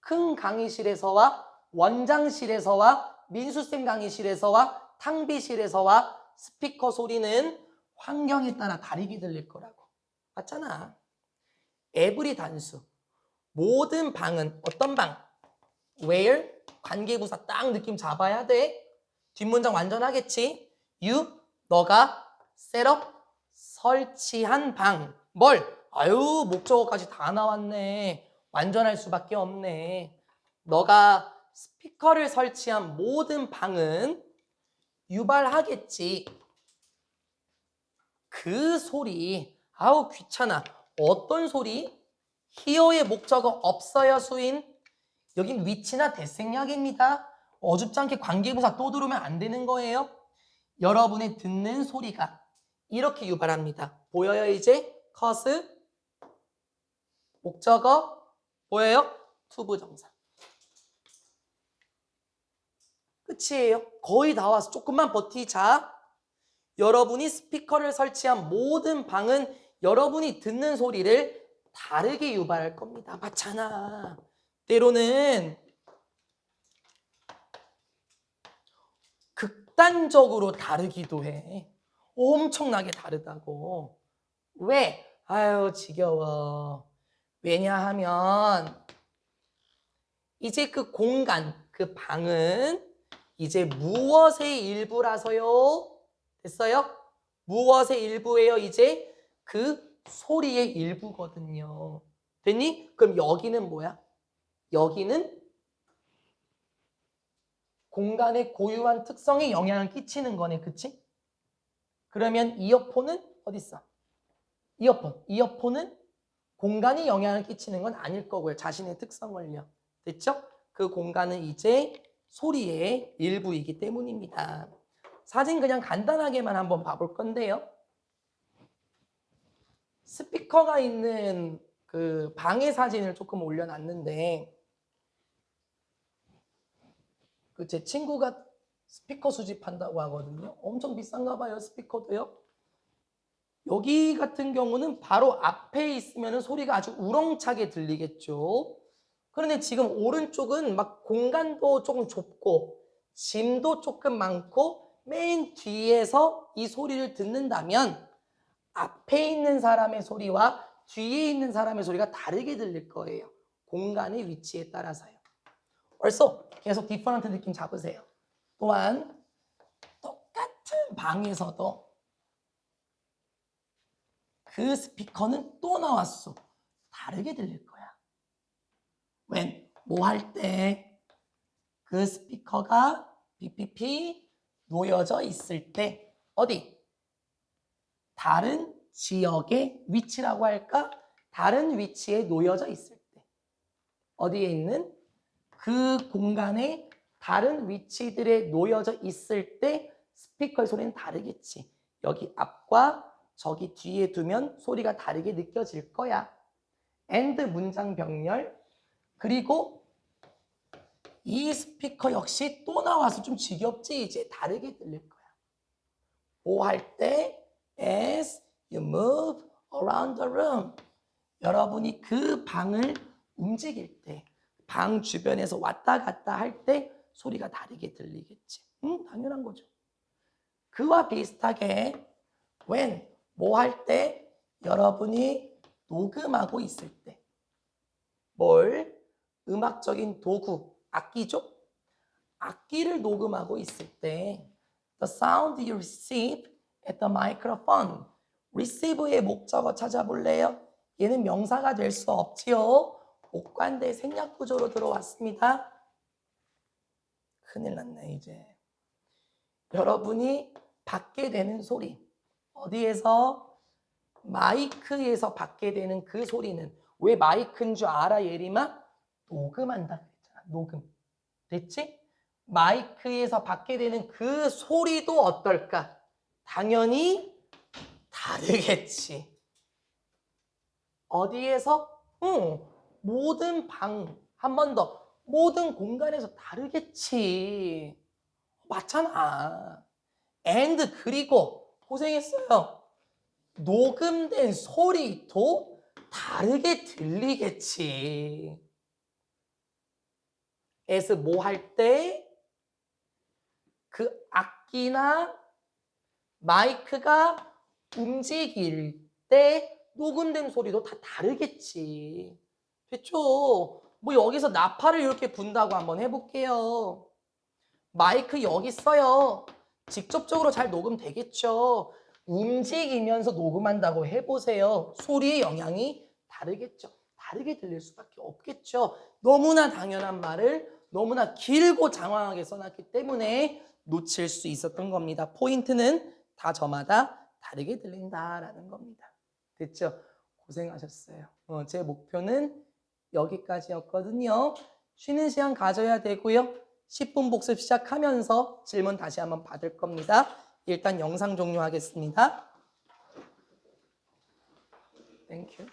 큰 강의실에서와 원장실에서와 민수쌤 강의실에서와 탕비실에서와 스피커 소리는 환경에 따라 다르게 들릴 거라고. 맞잖아. 에브리 단수. 모든 방은 어떤 방? where? 관계부사 딱 느낌 잡아야 돼. 뒷문장 완전 하겠지? you? 너가 set up? 설치한 방. 뭘? 아유, 목적어까지 다 나왔네. 완전할 수밖에 없네. 너가 스피커를 설치한 모든 방은 유발하겠지. 그 소리. 아우, 귀찮아. 어떤 소리? hear의 목적어 없어요, 수인. 여긴 위치나 대생략입니다. 어줍지 않게 관계부사 또 들어오면 안 되는 거예요. 여러분의 듣는 소리가 이렇게 유발합니다. 보여요 이제? cause 목적어 보여요? 투부정사. 끝이에요. 거의 다 왔어. 조금만 버티자. 여러분이 스피커를 설치한 모든 방은 여러분이 듣는 소리를 다르게 유발할 겁니다. 맞잖아. 때로는 극단적으로 다르기도 해. 엄청나게 다르다고. 왜? 아유, 지겨워. 왜냐하면 이제 그 공간, 그 방은 이제 무엇의 일부라서요? 됐어요? 무엇의 일부예요? 이제 그 소리의 일부거든요. 됐니? 그럼 여기는 뭐야? 여기는 공간의 고유한 특성에 영향을 끼치는 거네. 그치? 그러면 이어폰은 어디 있어? 이어폰은 공간이 영향을 끼치는 건 아닐 거고요. 자신의 특성을요. 됐죠? 그 공간은 이제 소리의 일부이기 때문입니다. 사진 그냥 간단하게만 한번 봐볼 건데요. 스피커가 있는 그 방의 사진을 조금 올려놨는데 그 제 친구가 스피커 수집한다고 하거든요. 엄청 비싼가 봐요. 스피커도요. 여기 같은 경우는 바로 앞에 있으면 소리가 아주 우렁차게 들리겠죠. 그런데 지금 오른쪽은 막 공간도 조금 좁고 짐도 조금 많고 맨 뒤에서 이 소리를 듣는다면 앞에 있는 사람의 소리와 뒤에 있는 사람의 소리가 다르게 들릴 거예요. 공간의 위치에 따라서요. 벌써 계속 디퍼런트 느낌 잡으세요. 또한 똑같은 방에서도 그 스피커는 또 나왔어. 다르게 들릴 거야. 왜? 뭐 할 때 그 스피커가 PPP 놓여져 있을 때 어디? 다른 지역의 위치라고 할까? 다른 위치에 놓여져 있을 때 어디에 있는? 그 공간에 다른 위치들에 놓여져 있을 때 스피커의 소리는 다르겠지. 여기 앞과 저기 뒤에 두면 소리가 다르게 느껴질 거야. and 문장 병렬. 그리고 이 스피커 역시 또 나와서 좀 지겹지. 이제 다르게 들릴 거야. 뭐 할 때? As you move around the room. 여러분이 그 방을 움직일 때, 방 주변에서 왔다 갔다 할 때 소리가 다르게 들리겠지. 당연한 거죠. 그와 비슷하게 when 뭐 할 때? 여러분이 녹음하고 있을 때 뭘? 음악적인 도구, 악기죠? 악기를 녹음하고 있을 때 the sound you receive at the microphone. receive의 목적어 찾아볼래요? 얘는 명사가 될 수 없지요. 복관대 생략 구조로 들어왔습니다. 큰일 났네 이제. 여러분이 받게 되는 소리. 어디에서? 마이크에서 받게 되는 그 소리는 왜 마이크인 줄 알아 예림아? 녹음한다 그랬잖아. 녹음. 됐지? 마이크에서 받게 되는 그 소리도 어떨까? 당연히 다르겠지. 어디에서? 모든 한 번 더. 모든 공간에서 다르겠지. 맞잖아. and 그리고 고생했어요. 녹음된 소리도 다르게 들리겠지. as 뭐 할 때? 그 악기나 마이크가 움직일 때 녹음된 소리도 다 다르겠지. 됐죠? 뭐 여기서 나팔을 이렇게 분다고 한번 해볼게요. 마이크 여기 있어요. 직접적으로 잘 녹음되겠죠. 움직이면서 녹음한다고 해보세요. 소리의 영향이 다르겠죠. 다르게 들릴 수밖에 없겠죠. 너무나 당연한 말을 너무나 길고 장황하게 써놨기 때문에 놓칠 수 있었던 겁니다. 포인트는 다 저마다 다르게 들린다라는 겁니다. 됐죠? 고생하셨어요. 제 목표는 여기까지였거든요. 쉬는 시간 가져야 되고요. 10분 복습 시작하면서 질문 다시 한번 받을 겁니다. 일단 영상 종료하겠습니다. 땡큐.